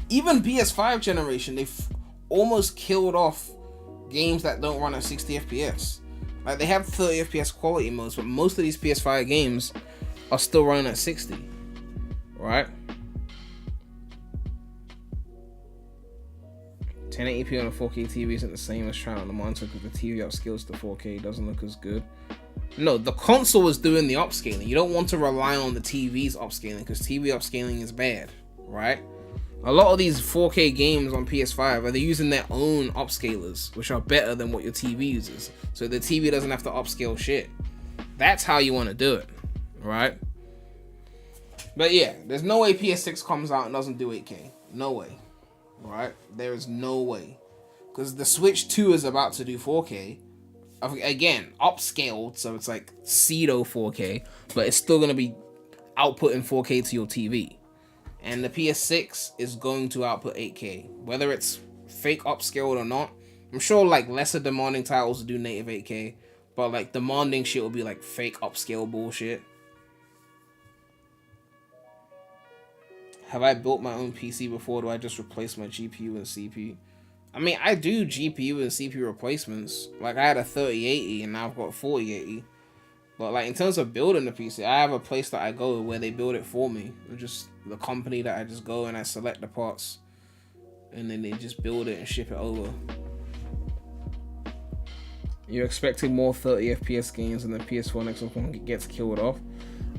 Even PS5 generation, they've almost killed off games that don't run at 60 FPS. Like, they have 30 FPS quality modes, but most of these PS5 games are still running at 60. Right? 1080p on a 4K TV isn't the same as trying on the monitor because the TV upscales to 4K doesn't look as good. No, the console is doing the upscaling. You don't want to rely on the TV's upscaling because TV upscaling is bad, right? A lot of these 4K games on PS5 are they using their own upscalers, which are better than what your TV uses. So the TV doesn't have to upscale shit. That's how you want to do it, right? But yeah, there's no way PS6 comes out and doesn't do 8K. No way. Right? There is no way. Because the Switch 2 is about to do 4K. Again, upscaled, so it's like pseudo 4K, but it's still going to be outputting 4K to your TV. And the PS6 is going to output 8K. Whether it's fake upscaled or not, I'm sure like lesser demanding titles will do native 8K, but like demanding shit will be like fake upscale bullshit. Have I built my own PC before? Do I just replace my GPU and CPU? I mean, I do GPU and CPU replacements. Like, I had a 3080 and now I've got 4080. But, like, in terms of building the PC, I have a place that I go where they build it for me. It's just the company that I just go and I select the parts. And then they just build it and ship it over. You're expecting more 30 FPS games and the PS4 and Xbox One gets killed off.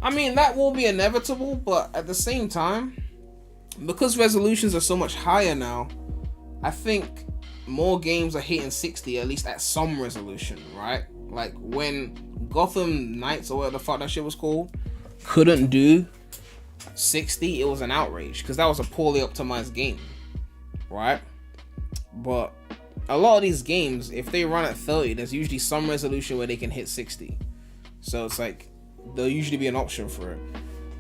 I mean, that will be inevitable, but at the same time, because resolutions are so much higher now, I think more games are hitting 60, at least at some resolution, right? Like when Gotham Knights, or whatever the fuck that shit was called, couldn't do 60, it was an outrage, because that was a poorly optimized game, right? But a lot of these games, if they run at 30, there's usually some resolution where they can hit 60. So it's like, there'll usually be an option for it.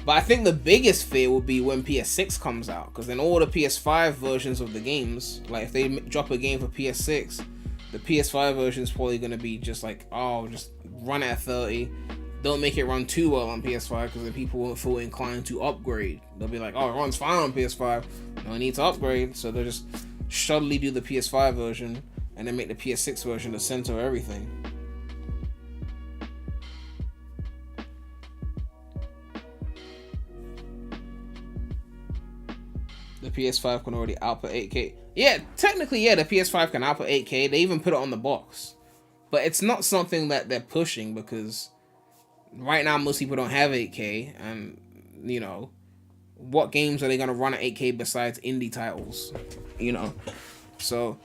But I think the biggest fear will be when PS6 comes out, because then all the PS5 versions of the games, like if they drop a game for PS6, the PS5 version is probably going to be just like, oh, just run it at 30. Don't make it run too well on PS5, because then people won't feel inclined to upgrade. They'll be like, oh, it runs fine on PS5. No need to upgrade. So they'll just subtly do the PS5 version and then make the PS6 version the center of everything. The PS5 can already output 8K. Yeah, technically, yeah, the PS5 can output 8K. They even put it on the box. But it's not something that they're pushing because right now most people don't have 8K. And, you know, what games are they going to run at 8K besides indie titles? You know? So,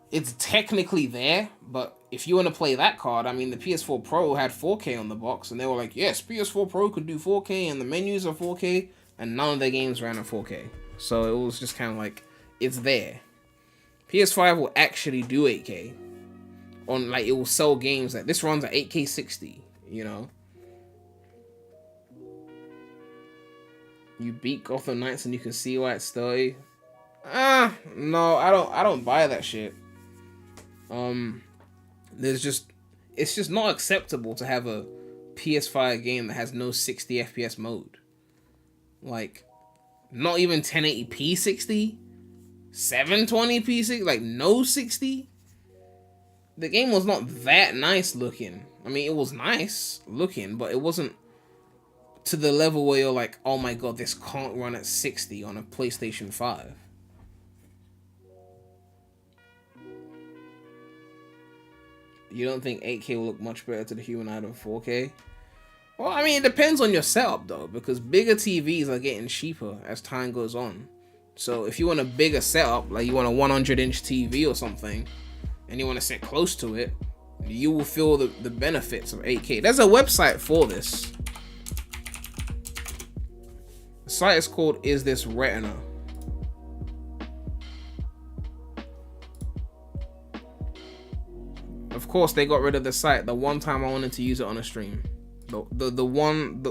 it's technically there. But if you want to play that card, I mean, the PS4 Pro had 4K on the box. And they were like, yes, PS4 Pro could do 4K and the menus are 4K. And none of their games ran at 4K. So it was just kind of like, it's there. PS5 will actually do 8K. On, like, it will sell games that this runs at 8K 60, you know? You beat Gotham Knights and you can see why it's 30. No, I don't buy that shit. It's just not acceptable to have a PS5 game that has no 60 FPS mode. Like, not even 1080p 60, 720p 60, like no 60. The game was not that nice looking. I mean, it was nice looking, but it wasn't to the level where you're like, oh my god, this can't run at 60 on a PlayStation 5. You don't think 8K will look much better to the human eye than 4K? Well, I mean, it depends on your setup, though, because bigger TVs are getting cheaper as time goes on. So if you want a bigger setup, like you want a 100-inch TV or something, and you want to sit close to it, you will feel the benefits of 8K. There's a website for this. The site is called Is This Retina? Of course, they got rid of the site the one time I wanted to use it on a stream. The one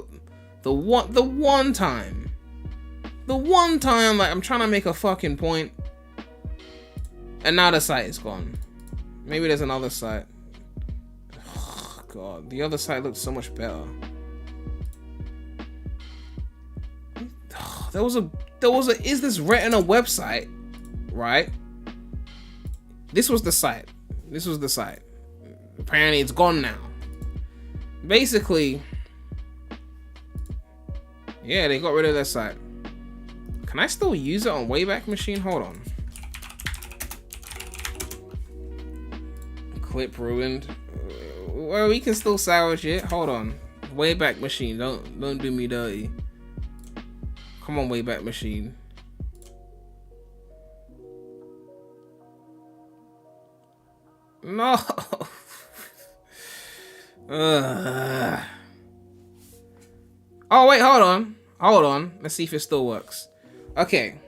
time, like, I'm trying to make a fucking point, and now the site is gone. Maybe there's another site. Oh, God, the other site looked so much better. There was a Is This Retina website, right? This was the site. Apparently, it's gone now. Basically, yeah, they got rid of that site. Can I still use it on Wayback Machine? Hold on. Clip ruined. Well, we can still salvage it. Hold on. Wayback Machine, don't do me dirty. Come on, Wayback Machine. No. Oh wait, hold on. Let's see if it still works. Okay,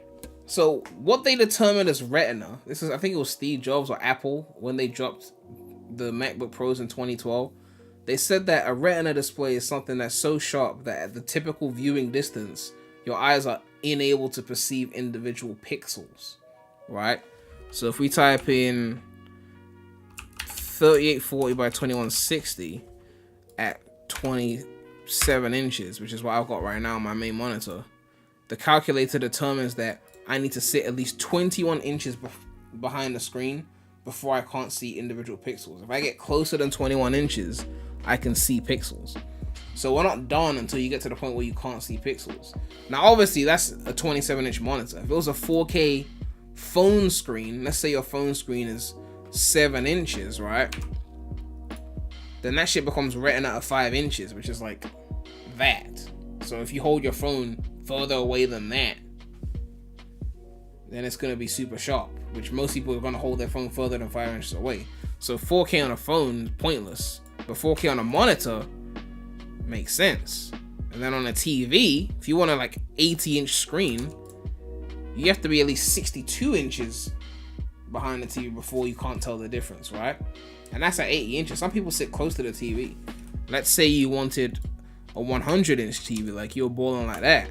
so what they determined as Retina, this is, I think it was Steve Jobs or Apple when they dropped the MacBook Pros in 2012. They said that a Retina display is something that's so sharp that at the typical viewing distance, your eyes are unable to perceive individual pixels, right? So if we type in 3840 by 2160 at 27 inches, which is what I've got right now on my main monitor, the calculator determines that I need to sit at least 21 inches behind the screen before I can't see individual pixels. If I get closer than 21 inches, I can see pixels. So we're not done until you get to the point where you can't see pixels. Now, obviously, that's a 27-inch monitor. If it was a 4K phone screen, let's say your phone screen is 7 inches, right? Then that shit becomes Retina at 5 inches, which is like that. So if you hold your phone further away than that, then it's going to be super sharp, which most people are going to hold their phone further than 5 inches away. So 4K on a phone is pointless, but 4K on a monitor makes sense. And then on a TV, if you want a like 80-inch screen, you have to be at least 62 inches behind the TV before you can't tell the difference, right? And that's at 80 inches. Some people sit close to the TV. Let's say you wanted a 100-inch TV, like you're balling like that,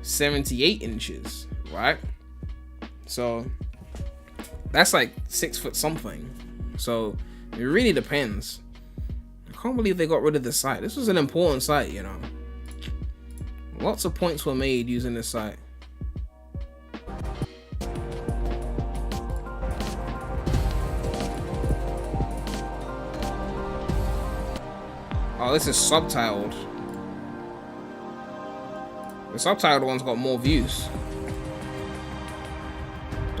78 inches, right? So that's like 6 foot something. So it really depends. I can't believe they got rid of this site. This was an important site, you know. Lots of points were made using this site. Oh, this is subtitled. The subtitled one's got more views.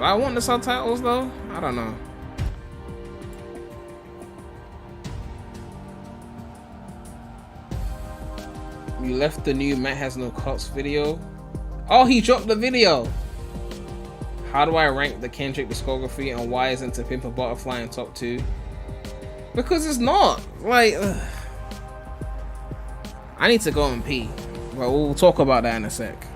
Do I want the subtitles though? I don't know. You left the new Matt Has No Cuts video. Oh, he dropped the video. How do I rank the Kendrick discography and why isn't To Pimp a Butterfly in top 2? Because it's not. Like, I need to go and pee. But we'll talk about that in a sec.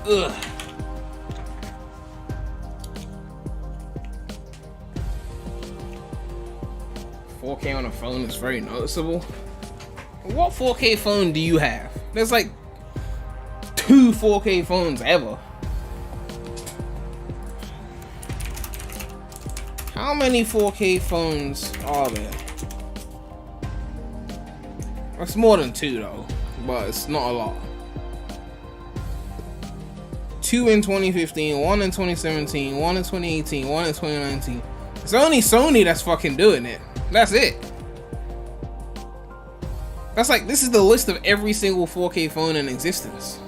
Ugh. $4K on a phone is very noticeable. What 4K phone do you have? There's like 2 4K phones ever. How many 4K phones are there? It's more than 2 though, but it's not a lot. 2 in 2015, 1 in 2017, 1 in 2018, 1 in 2019. It's only Sony that's fucking doing it. That's it. That's like, this is the list of every single 4K phone in existence.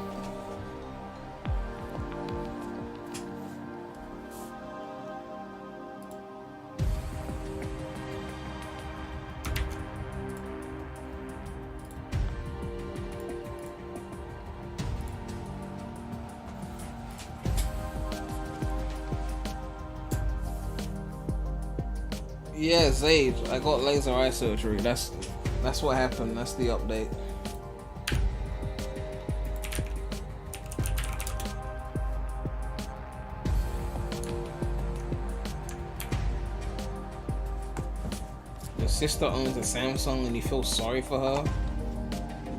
Yeah, Zage, I got laser eye surgery. That's what happened. That's the update. Your sister owns a Samsung and you feel sorry for her?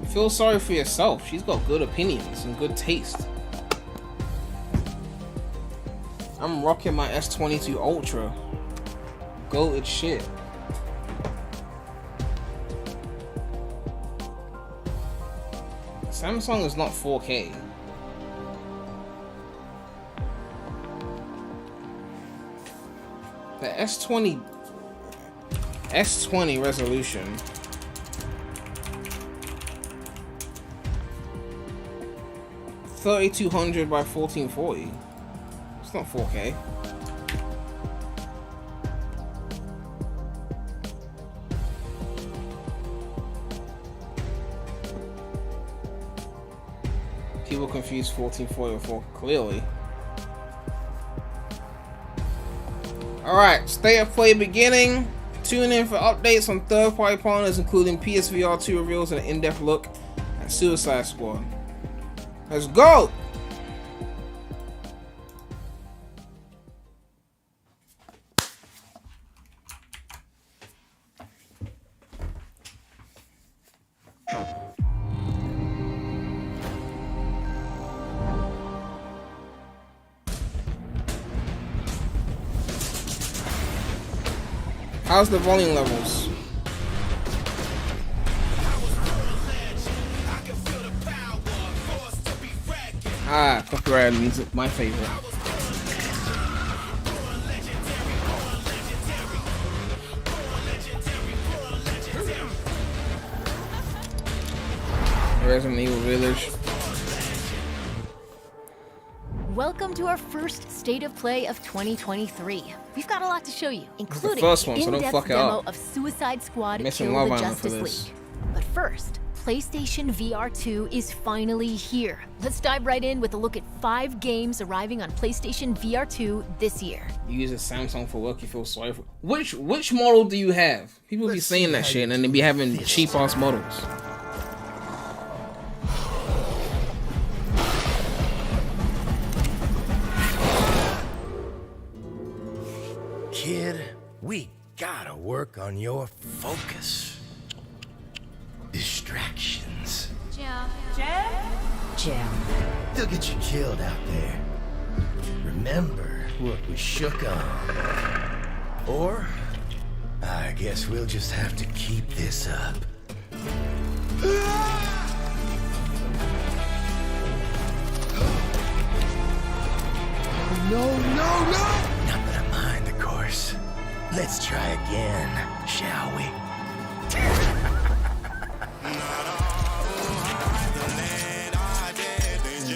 You feel sorry for yourself. She's got good opinions and good taste. I'm rocking my S22 Ultra. Goated shit. Samsung is not 4K. The S20 resolution. $3200 by 1440. It's not 4K. People confuse 1440 with 4 clearly. Alright, state of play beginning. Tune in for updates on third-party partners, including PSVR2 reveals and an in-depth look at Suicide Squad. Let's go! How's the volume levels? Ah, copyright music, my favorite. Resident Evil Village. Welcome to our first State of Play of 2023. We've got a lot to show you, including first one, so an don't in-depth fuck it demo up. of Suicide Squad Missing Kill Love the Island for Justice this. League. But first, PlayStation VR2 is finally here. Let's dive right in with a look at 5 games arriving on PlayStation VR2 this year. You use a Samsung for work, you feel sorry for. Which model do you have? People be saying that shit and then they be having cheap ass models. Kid, we gotta work on your focus. Distractions. Jam. They'll get you killed out there. Remember what we shook on. Or, I guess we'll just have to keep this up. No! Not that I mind, of course. Let's try again, shall we?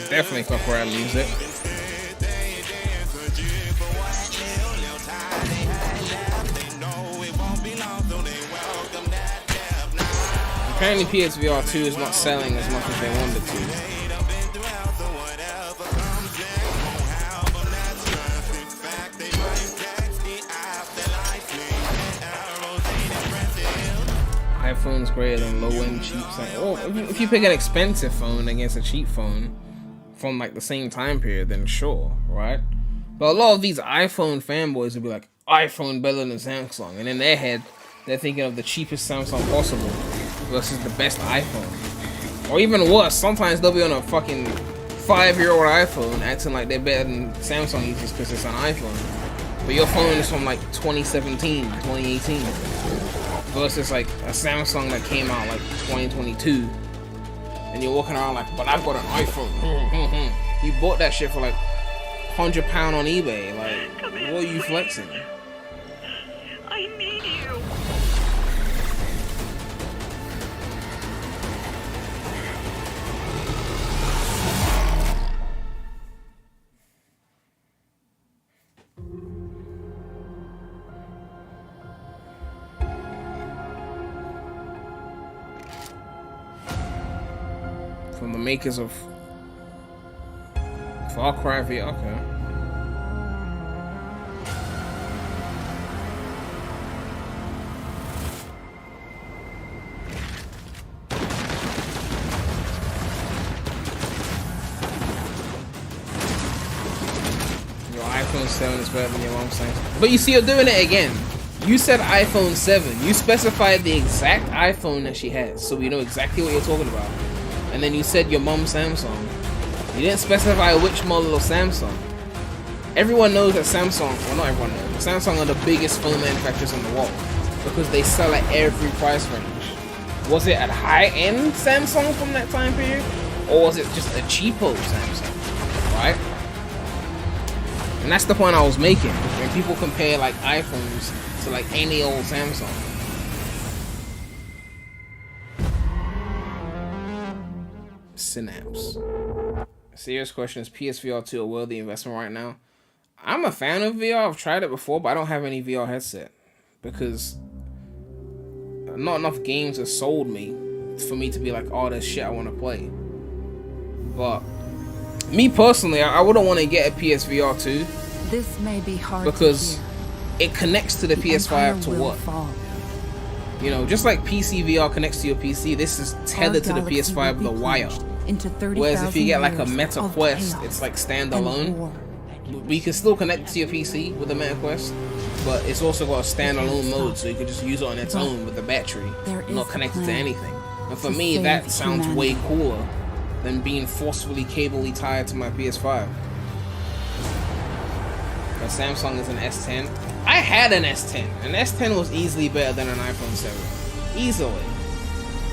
Definitely copyright music. Apparently PSVR 2 is not selling as much as they wanted to. iPhone's greater than low-end cheap phone. Oh, if you pick an expensive phone against a cheap phone from like the same time period, then sure, right? But a lot of these iPhone fanboys will be like, iPhone better than Samsung, and in their head, they're thinking of the cheapest Samsung possible versus the best iPhone. Or even worse, sometimes they'll be on a fucking 5-year-old iPhone acting like they're better than Samsung users because it's an iPhone. But your phone is from like 2017, 2018. Versus like a Samsung that came out like 2022. And you're walking around like, but I've got an iPhone. You bought that shit for like £100 on eBay. Like, what are you flexing? I need you. From the makers of Far Cry VR, okay. Your iPhone 7 is better than your mom's Samsung. But you see, you're doing it again. You said iPhone 7. You specified the exact iPhone that she has, so we know exactly what you're talking about. And then you said your mom's Samsung. You didn't specify which model of Samsung. Everyone knows that Samsung, well not everyone knows, Samsung are the biggest phone manufacturers in the world because they sell at every price range. Was it a high-end Samsung from that time period? Or was it just a cheapo Samsung? Right? And that's the point I was making. When people compare like iPhones to like any old Samsung. Synapse. Serious question, is PSVR 2 a worthy investment right now? I'm a fan of VR. I've tried it before, but I don't have any VR headset because not enough games have sold me for me to be like, oh, there's shit I want to play. But me personally, I wouldn't want to get a PSVR 2 This may be hard because to hear. it connects to the PS5 to Empire will what? fall. You know, just like PC VR connects to your PC, this is tethered to the galaxy PS5 with will a be wire. plunged into 30,000 Whereas if you get like a years Meta of Quest, chaos it's like and standalone. war. We can still connect to your PC with the Meta Quest, but it's also got a standalone mode, so you can just use it on its own with the battery, There is not a connected to plan anything. And for to me, save that sounds way humanity. cooler than being forcefully cably tied to my PS5. But Samsung is an S10. I had an S10. An S10 was easily better than an iPhone 7. Easily.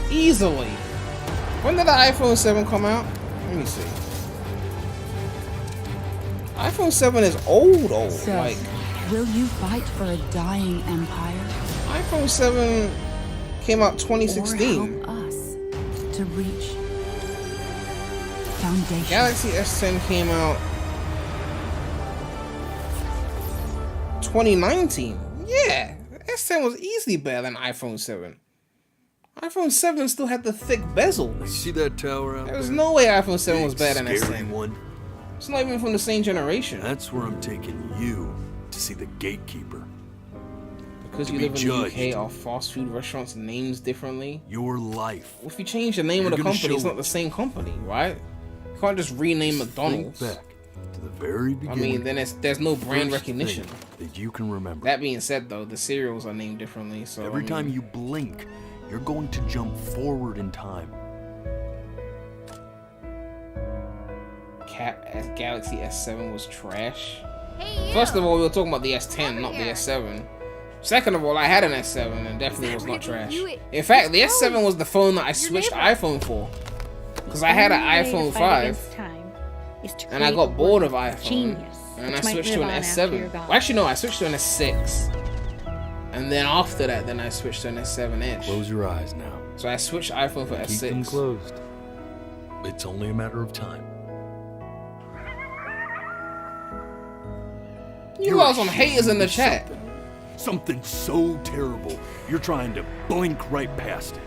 Easily. When did the iPhone 7 come out? Let me see. iPhone 7 is old. So, like, will you fight for a dying empire? iPhone 7 came out 2016. Or help us to reach foundation? Galaxy S10 came out 2019. Yeah, S10 was easily better than iPhone 7. iPhone 7 still had the thick bezel. See that tower out there? There's no way iPhone 7 was better than Scary S10. one. It's not even from the same generation. That's where I'm taking you to see the gatekeeper. Because to you be live in judged. the UK, are fast food restaurants names differently? Your life. If you change the name of the company, it's not the same company, right? You can't just rename McDonald's. Think back to the very beginning. I mean, then there's no brand recognition. That you can remember. That being said, though, the cereals are named differently, so Every time you blink, you're going to jump forward in time. Galaxy S7 was trash. First of all, we were talking about the S10, not the S7. Second of all, I had an S7 and definitely was not trash. In fact, the S7 was the phone that I switched iPhone for. Because I had an iPhone 5 and I got bored of iPhone and I switched to an S7. Well, actually, no, I switched to an S6. And then after that, then I switched to an S7 Edge. Close your eyes now. So I switched iPhone for S6. Keep them closed. It's only a matter of time. You got some haters in the chat. Something so terrible, you're trying to blink right past it.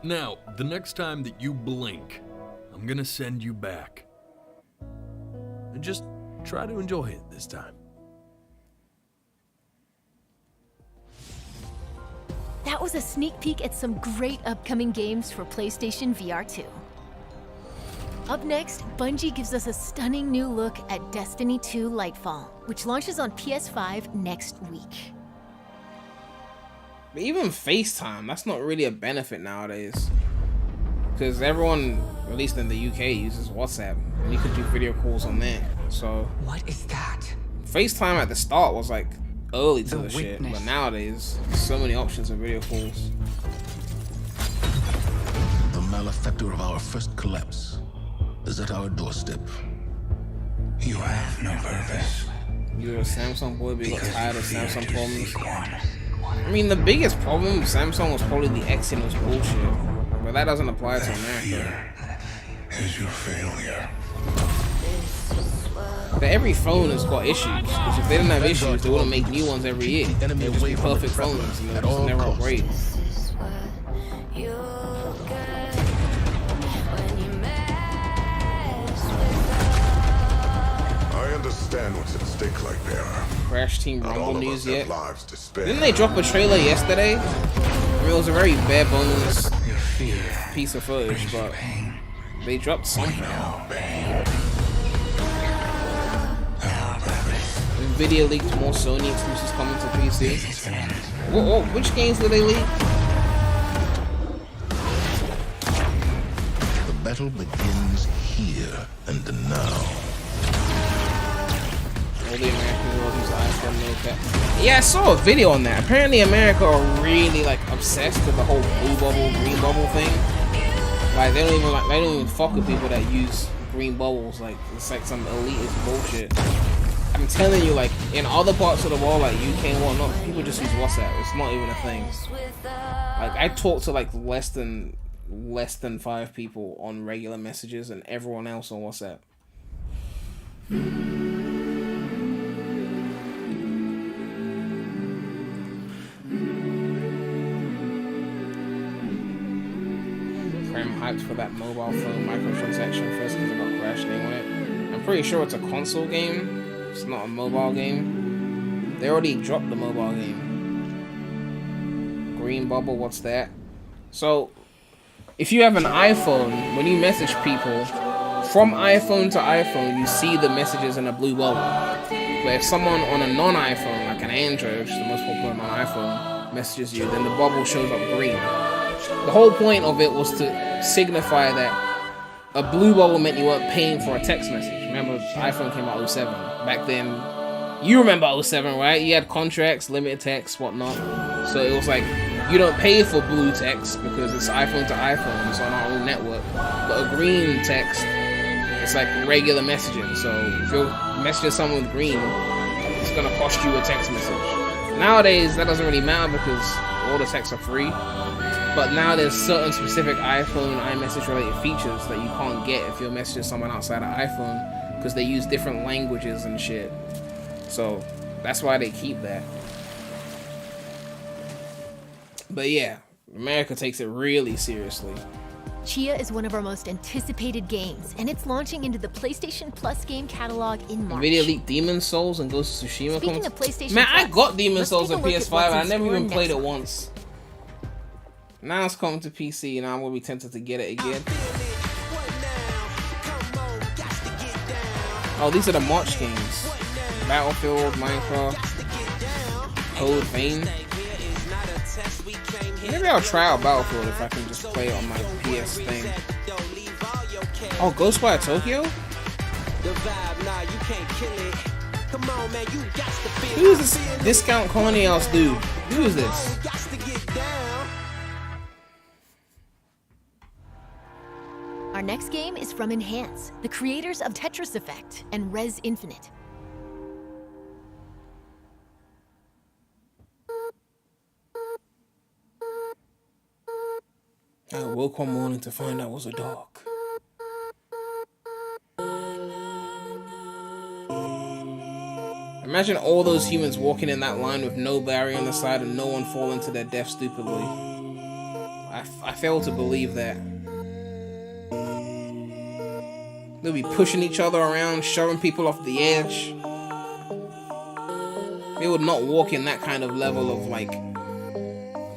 Now, the next time that you blink, I'm gonna send you back. And just try to enjoy it this time. That was a sneak peek at some great upcoming games for PlayStation VR2. Up next, Bungie gives us a stunning new look at Destiny 2 Lightfall, which launches on PS5 next week. But even FaceTime, that's not really a benefit nowadays. Because everyone, at least in the UK, uses WhatsApp. And you can do video calls on there. So What is that? FaceTime at the start was like early to the shit. But nowadays, so many options of video calls. The malefactor of our first collapse is at our doorstep. You have no purpose. You're a Samsung boy, but you got tired of Samsung problems. I mean, the biggest problem with Samsung was probably the Exynos bullshit. But that doesn't apply to America. Is your failure. But every phone has got issues. Because if they didn't have issues, they wouldn't make new ones every year. They would just be perfect phones and they would just never upgrade. I understand what's at stake, like Bearer. Crash Team Not Rumble all of news us have yet? lives to spare. Didn't they drop a trailer yesterday? I mean, it was a very bare bones piece of footage, but they dropped something. Nvidia leaked more Sony exclusives coming to PC. Whoa, which games did they leak? The battle begins here and now. All the American world use iPhone, no cap. Yeah, I saw a video on that. Apparently America are really like obsessed with the whole blue bubble, green bubble thing. Like they don't even fuck with people that use green bubbles. Like it's like some elitist bullshit. I'm telling you, like in other parts of the world, like UK and whatnot, people just use WhatsApp. It's not even a thing. Like I talk to like less than 5 people on regular messages, and everyone else on WhatsApp. Prem hyped for that mobile phone microtransaction first because it got Crash name on it. I'm pretty sure it's a console game. It's not a mobile game. They already dropped the mobile game. Green bubble, what's that? So, if you have an iPhone, when you message people, from iPhone to iPhone, you see the messages in a blue bubble. But if someone on a non-iPhone, like an Android, which is the most popular non-iPhone, messages you, then the bubble shows up green. The whole point of it was to signify that a blue bubble meant you weren't paying for a text message. Remember, iPhone came out 07. Back then, you remember 07, right? You had contracts, limited text, whatnot. So it was like, you don't pay for blue text because it's iPhone to iPhone. It's on our own network. But a green text, it's like regular messaging. So if you're messaging someone with green, it's gonna cost you a text message. Nowadays, that doesn't really matter because all the texts are free. But now there's certain specific iPhone iMessage related features that you can't get if you're messaging someone outside of iPhone because they use different languages and shit. So that's why they keep that. But yeah, America takes it really seriously. Chia is one of our most anticipated games, and it's launching into the PlayStation Plus game catalog in March. Nvidia leaked Demon's Souls and Ghost of Tsushima. Speaking of PlayStation Man, I Plus, got Demon's let's Souls take on a look at PS5 what's and I in never store even played next it month. once. Now it's coming to PC and I'm gonna be tempted to get it again. Oh, these are the March games. Battlefield, Minecraft, Code Vein. Maybe I'll try out Battlefield if I can just play it on my PS thing. Oh, Ghostwire Tokyo? Who is this discount corny ass dude? Who is this? Our next game is from Enhance, the creators of Tetris Effect and Res Infinite. I woke one morning to find out it was a dog. Imagine all those humans walking in that line with no barrier on the side and no one falling to their death stupidly. I fail to believe that. They'll be pushing each other around, shoving people off the edge. They would not walk in that kind of level of, like,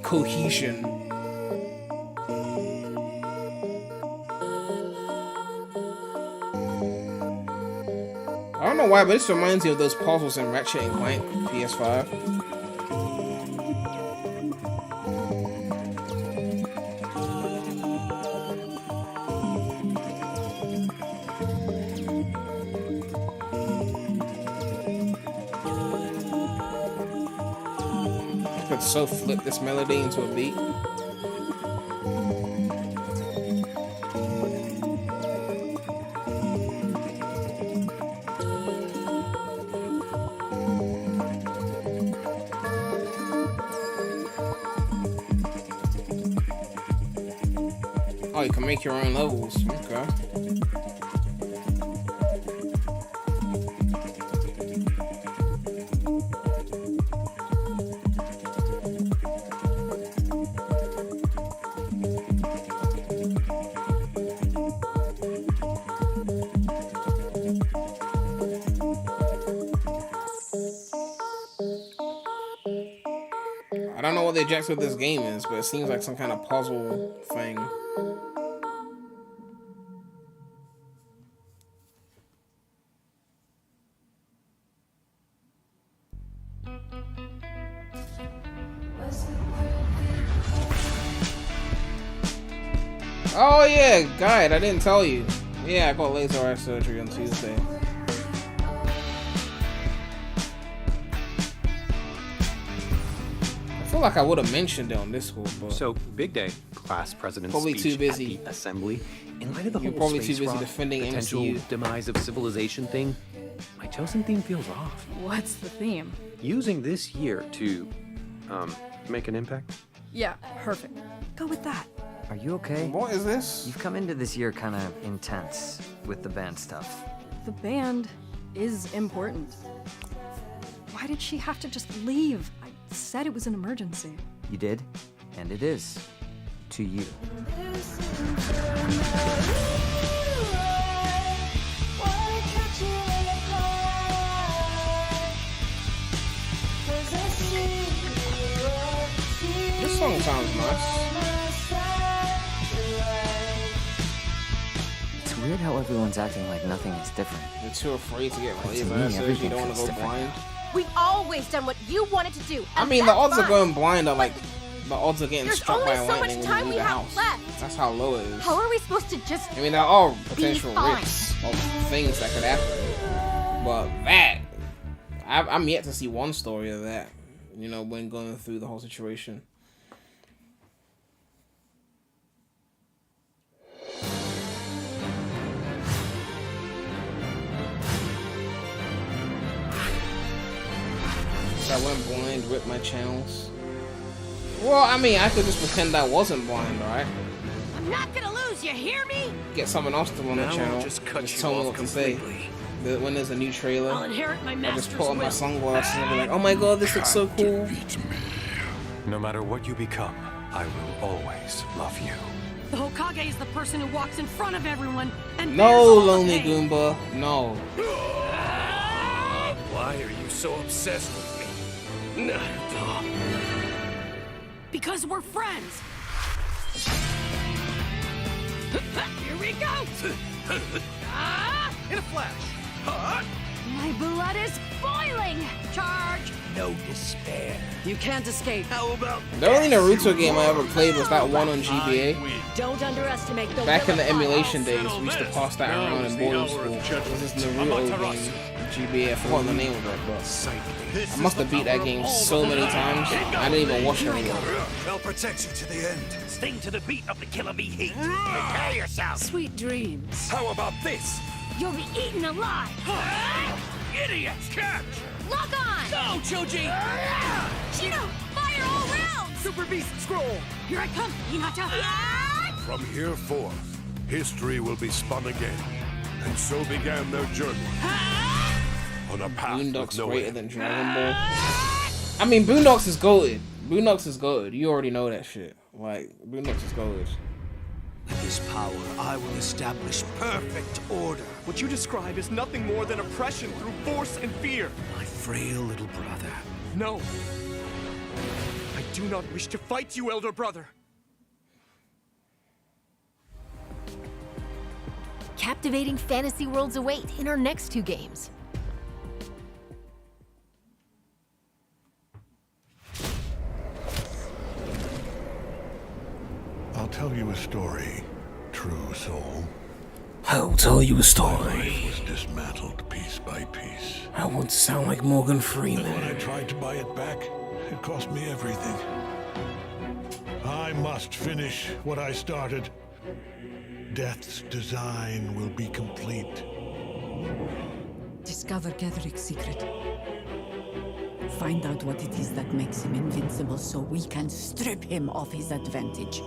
cohesion. I don't know why, but this reminds me of those puzzles in Ratchet & Clank PS5. I could so flip this melody into a beat. Oh, you can make your own levels. Okay. I don't know what the objective of this game is, but it seems like some kind of puzzle thing. Oh yeah, guide, I didn't tell you. Yeah, I got laser eye surgery on Tuesday. I feel like I would have mentioned it on Discord, but so big day, class president's probably speech too busy. At the assembly. In light of the You're whole probably space too busy rock, defending potential MCU. demise of civilization thing, my chosen theme feels off. What's the theme? Using this year to, make an impact. Yeah, perfect. Go with that. Are you okay? What is this? You've come into this year kind of intense with the band stuff. The band is important. Why did she have to just leave? I said it was an emergency. You did, and it is. To you. This song sounds nice. It's weird how everyone's acting like nothing is different. You're too afraid to get But to laser me, eye surgery, you everything don't want to feels go different blind. We've always done what you wanted to do. I mean, the odds of going blind are like the odds of getting There's struck only by so much lightning when time you we leave the have house. left. That's how low it is. How are we supposed to just I mean, there are potential fine? risks of things that could happen, but that I'm yet to see one story of that. You know, when going through the whole situation. So I went blind, ripped my channels. Well, I mean, I could just pretend I wasn't blind, right? I'm not gonna lose, you hear me? Get someone else to run the Now I'll channel. just cut you tell me off what to say. When there's a new trailer, I'll inherit my I just master's put on my will. sunglasses and be like, "Oh my god, this looks so cool." No matter what you become, I will always love you. The Hokage is the person who walks in front of everyone and No, bears all the lonely pain. Goomba, no. Why are you so obsessed with me? Naruto. Because we're friends. Here we go. In a flash. My blood is boiling. Charge. No despair. You can't escape. How about The only Naruto game I ever played was that one on GBA. Don't underestimate the Back in the will of emulation fire. days, we used to pass that around in boarding school. It was this Naruto game, GBA. I forgot the name of it, but I must have beat that game so many times. I didn't even watch it anymore. I'll protect you to the end. sting to the beat of the killer bee heat? Prepare yourself. Sweet dreams. How about this? You'll be eaten alive. Idiots, catch! Lock on. Go, Choji! Chino, fire all rounds. Super Beast Scroll! Here I come, Hinata. From here forth, history will be spun again. And so began their journey. On a path Boondocks with no greater end. than Dragon Ball. I mean, Boondocks is goated. Boondocks is goated. You already know that shit. Like, Boondocks is goated. With this power, I will establish perfect order. What you describe is nothing more than oppression through force and fear. My frail little brother. No. I do not wish to fight you, elder brother. Captivating fantasy worlds await in our next 2 games. I'll tell you a story, true soul. I'll tell you a My story. life was dismantled piece by piece. I want to sound like Morgan And Freeman. when I tried to buy it back, it cost me everything. I must finish what I started. Death's design will be complete. Discover Gedric's secret. Find out what it is that makes him invincible so we can strip him of his advantage.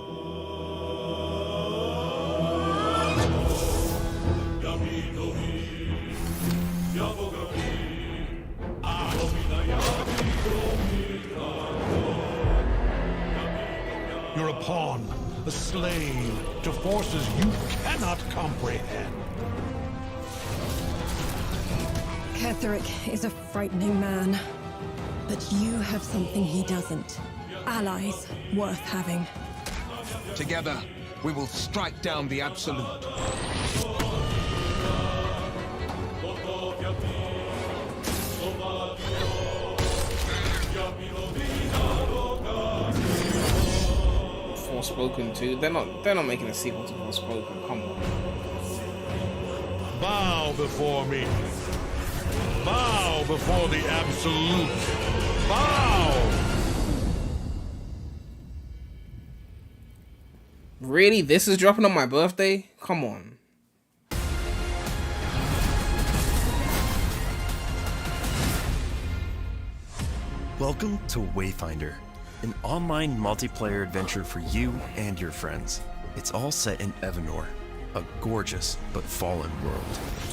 You're a pawn, a slave to forces you cannot comprehend. Ketherick is a frightening man. But you have something he doesn't. Allies worth having. Together, we will strike down the Absolute. Forspoken 2. They're not making a sequel to Forspoken. Come on. Bow before me. Bow before the Absolute. Bow! Really? This is dropping on my birthday? Come on. Welcome to Wayfinder, an online multiplayer adventure for you and your friends. It's all set in Evanor, a gorgeous but fallen world.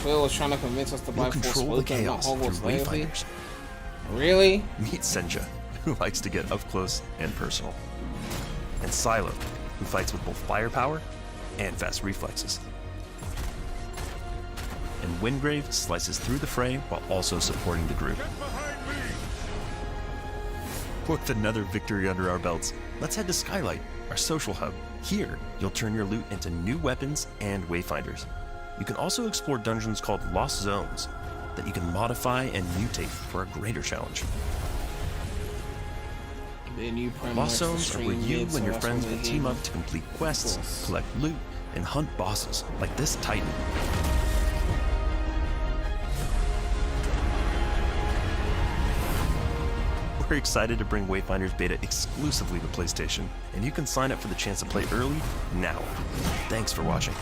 Twill was trying to convince us to buy You'll control the Forspoken, not chaos through Hogwarts Legacy. Wayfinders. Really? Meet Senja, who likes to get up close and personal. And Silo, who fights with both firepower and fast reflexes. And Wingrave slices through the fray while also supporting the group. With another victory under our belts, let's head to Skylight, our social hub. Here, you'll turn your loot into new weapons and wayfinders. You can also explore dungeons called Lost Zones that you can modify and mutate for a greater challenge. The new PREMulous Boss zones are where stream you hits, and your so that's friends what will they team gave up to complete quests, collect loot, and hunt bosses like this Titan. We're excited to bring Wayfinder's beta exclusively to PlayStation, and you can sign up for the chance to play early now. Thanks for watching.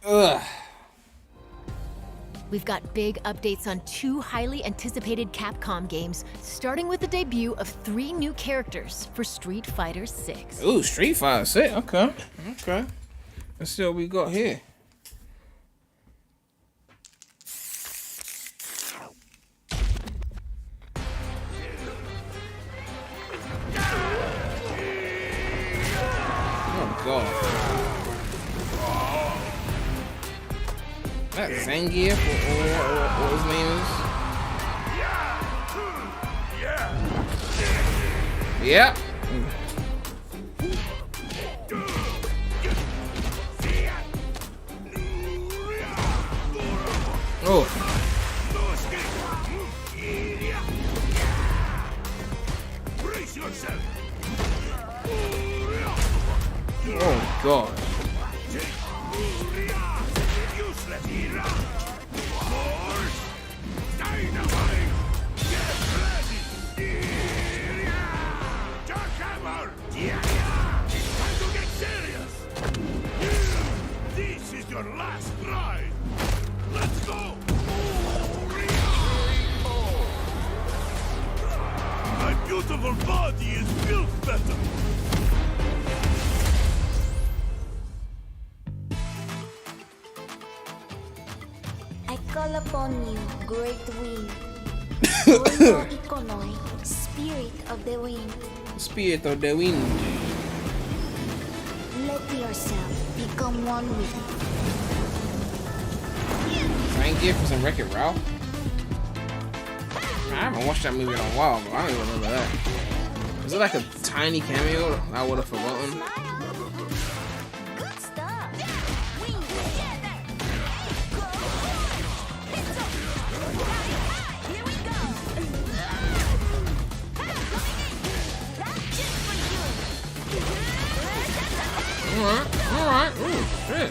Ugh. We've got big updates on 2 highly anticipated Capcom games, starting with the debut of 3 new characters for Street Fighter 6. Ooh, Street Fighter 6. Okay. Okay. Let's see what we got here. Oh, God. That Zangief, or what his name is? Yeah. Oh. Brace yourself. Oh, God. This is your last ride. Let's go. My beautiful body is built better. I call upon you, great wind. Uno Ikonoi, spirit of the wind. Spirit of the wind. Let yourself become one with Zangief was in Wreck-It Ralph? I haven't watched that movie in a while, but I don't even remember that. Was it like a tiny cameo I would have forgotten? Alright. Ooh, shit.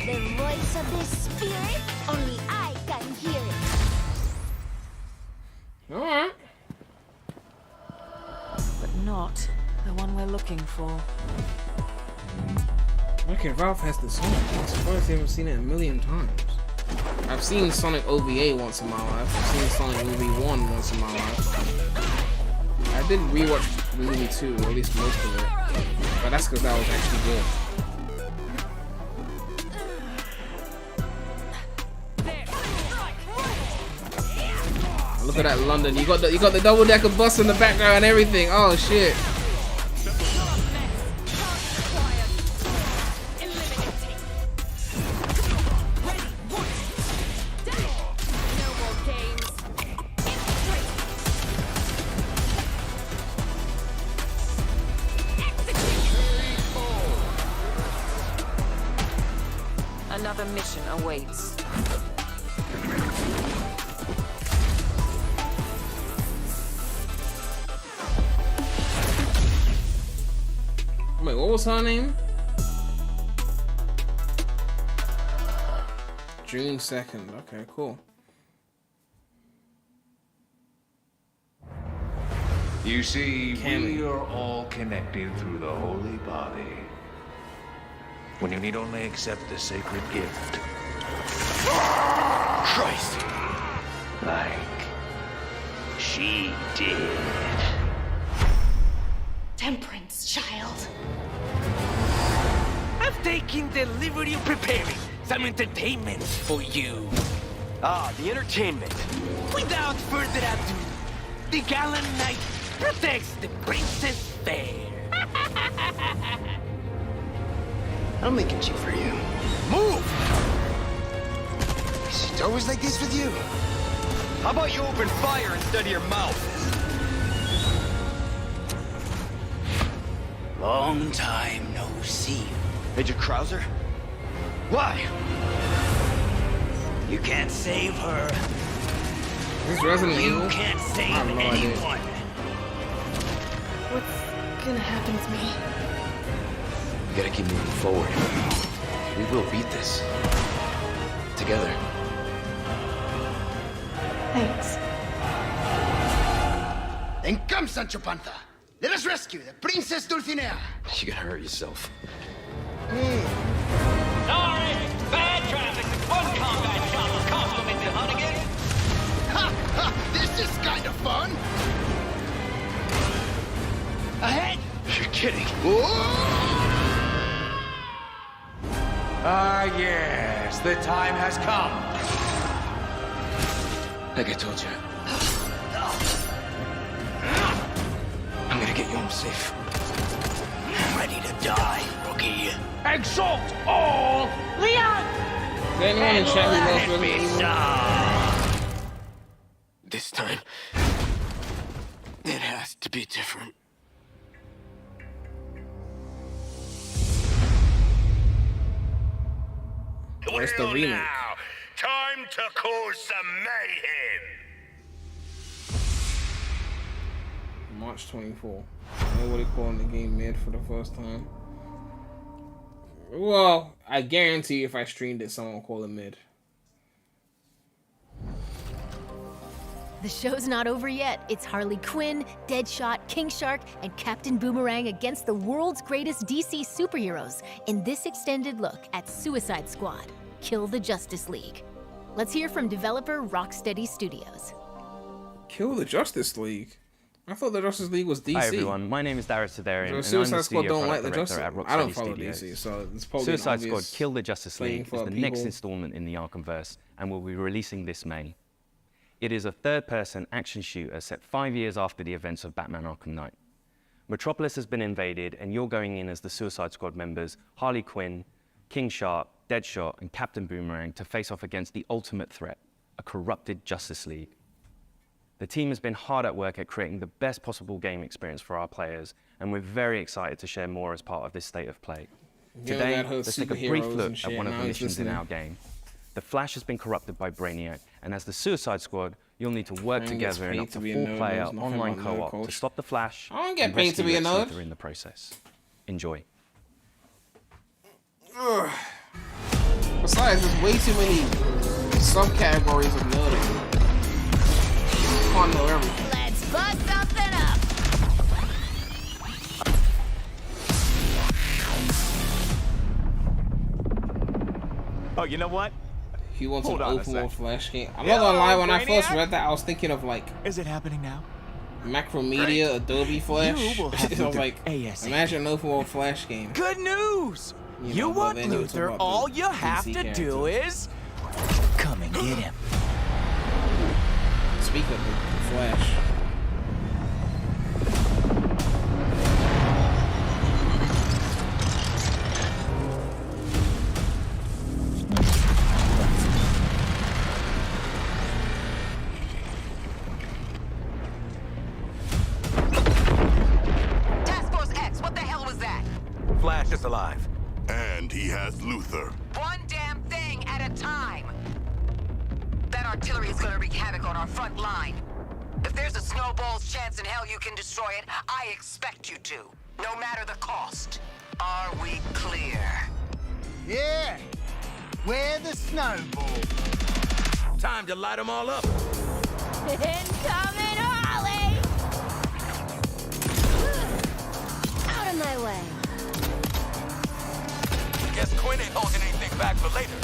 the voice of the spirit. Only I can hear it. Alright. But not the one we're looking for. Okay, Ralph has the song. I'm surprised you haven't seen it a million times. I've seen Sonic OVA once in my life. I've seen Sonic Movie 1 once in my life. I did rewatch the movie 2, or at least most of it. But that's because that was actually good. Look at that London. You got the double decker bus in the background and everything. Oh shit. Another mission awaits. Wait, what was her name? June 2nd. Okay, cool. You see, we are all connected through the holy body. When you need only accept the sacred gift. Christ! Like she did. Temperance, child. I've taken the liberty of preparing some entertainment for you. Ah, the entertainment. Without further ado, the gallant knight protects the princess fair. I'm making cheap for you. Move! always like this with you? How about you open fire instead of your mouth? Long time no see. Major Krauser? Why? You can't save her. This Resident You Evil? can't save I have no idea. anyone. What's gonna happen to me? We gotta keep moving forward. We will beat this. Together. Thanks. Then come, Sancho Panza. Let us rescue the Princess Dulcinea. You're gonna hurt yourself. Sorry, bad traffic. One combat shop will compliment the Hunnigan. Ha ha! This is kind of fun. Ahead. You're kidding. Ah, yes, the time has come. Like I told you. I'm gonna get you home safe. I'm ready to die, rookie. Exalt all Leon! Is there anyone in chat who knows Resident Evil? This time, it has to be different. Where's the remake? Time to cause some mayhem. March 24. Nobody calling the game mid for the first time. Well, I guarantee if I streamed it, someone would call it mid. The show's not over yet. It's Harley Quinn, Deadshot, King Shark, and Captain Boomerang against the world's greatest DC superheroes in this extended look at Suicide Squad: Kill the Justice League. Let's hear from developer Rocksteady Studios. Kill the Justice League? I thought the Justice League was DC. Hi everyone, my name is Darius Sedarian, and I'm Suicide the Squad studio don't like product the director Justice. at Rocksteady I don't follow Studios. DC, so it's probably Suicide an Squad: obvious Kill the Justice thing League for is the next people. installment in the Arkhamverse and will be releasing this May. It is a third-person action shooter set 5 years after the events of Batman Arkham Knight. Metropolis has been invaded, and you're going in as the Suicide Squad members Harley Quinn, King Shark, Deadshot, and Captain Boomerang to face off against the ultimate threat, a corrupted Justice League. The team has been hard at work at creating the best possible game experience for our players, and we're very excited to share more as part of this state of play. Yeah, Today, that whole let's take a superheroes brief and look shit, at one of now the he's missions in listening. our game. The Flash has been corrupted by Brainiac, and as the Suicide Squad, you'll need to work Ryan gets together in paid up to to be a 4-player nerd, knows nothing online about nerd co-op to culture. stop the Flash I don't get and paid to rescue be a Lex nerd. Luthor in the process. Enjoy. Ugh. Besides, there's way too many subcategories of nerding. Can't know everything. Let's bust something up! Oh, you know what? He wants Hold an on a open world sec. Flash game. I'm not gonna lie, when I first Brainiac? read that, I was thinking of like Is it happening now? Macromedia, Adobe Flash. You will have I was Luthor like, ASAP. imagine an open world Flash game. Good news! You You know, but want then you talk Luthor, about all the you have DC to do is come and get him. Speak of the Flash. Task Force X, what the hell was that? Flash is alive. And he has Luthor. One damn thing at a time. That artillery is gonna wreak havoc on our front line. If there's a snowball's chance in hell you can destroy it, I expect you to. No matter the cost. Are we clear? Yeah. Where the snowball? Time to light them all up. Incoming Harley! Out of my way. Guess Quinn ain't holding anything back for later.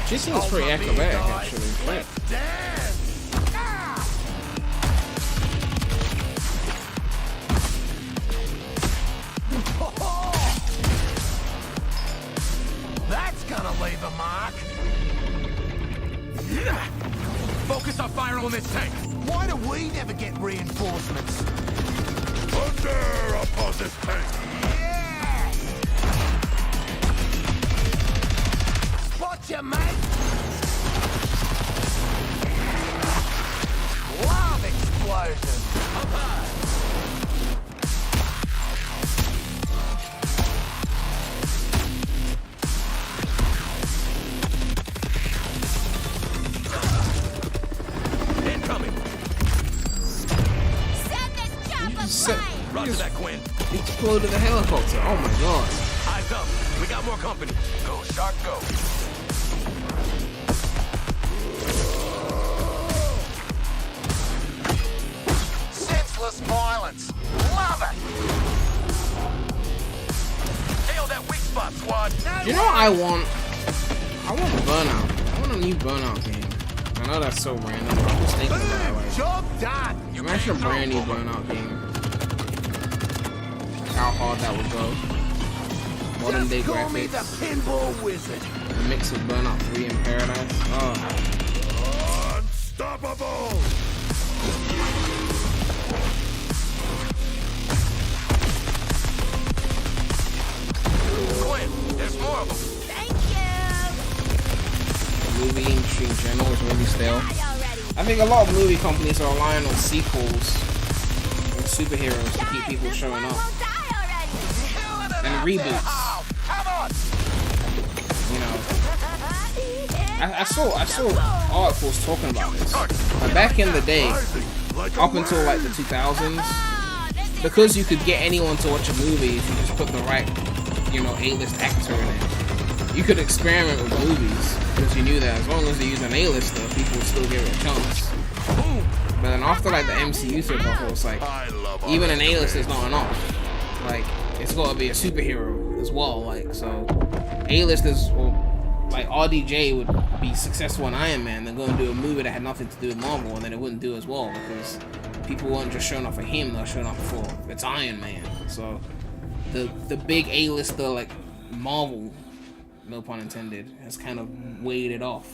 She seems pretty acrobatic, actually. Like, That's gonna leave a mark. Focus our fire on this tank. Why do we never get reinforcements? Thunder upon this tank. Spot you, mate! Roger that, Quinn. Exploded the helicopter. Oh my god. Eyes up. We got more company. Go, start, go. Senseless violence. Love it. Nail that weak spot, squad. You know what I want? I want Burnout. I want a new Burnout game. I know that's so random, but I'm just thinking about it. Like, Job done. imagine a brand new Burnout game. How hard that would go. Modern day Call me graphics. the pinball wizard. A mix of Burnout 3 and Paradise. Oh. Unstoppable. Quinn, there's more of them. Movie industry in general is really stale. I think a lot of movie companies are relying on sequels and superheroes to keep people showing up. And reboots. You know. I saw articles talking about this. Like back in the day, up until like the 2000s, because you could get anyone to watch a movie if you just put the right, you know, A-list actor in it. You could experiment with movies because you knew that as long as they use an A-lister, people would still give it a chance. But then after like the MCU took off, it was like even an A-lister is not enough. Like it's got to be a superhero as well. Like so, A-listers or like RDJ would be successful in Iron Man. They're going to do a movie that had nothing to do with Marvel, and then it wouldn't do as well because people weren't just showing up for him; they're showing up for it's Iron Man. So the big A-lister like Marvel, no pun intended, has kind of weighed it off.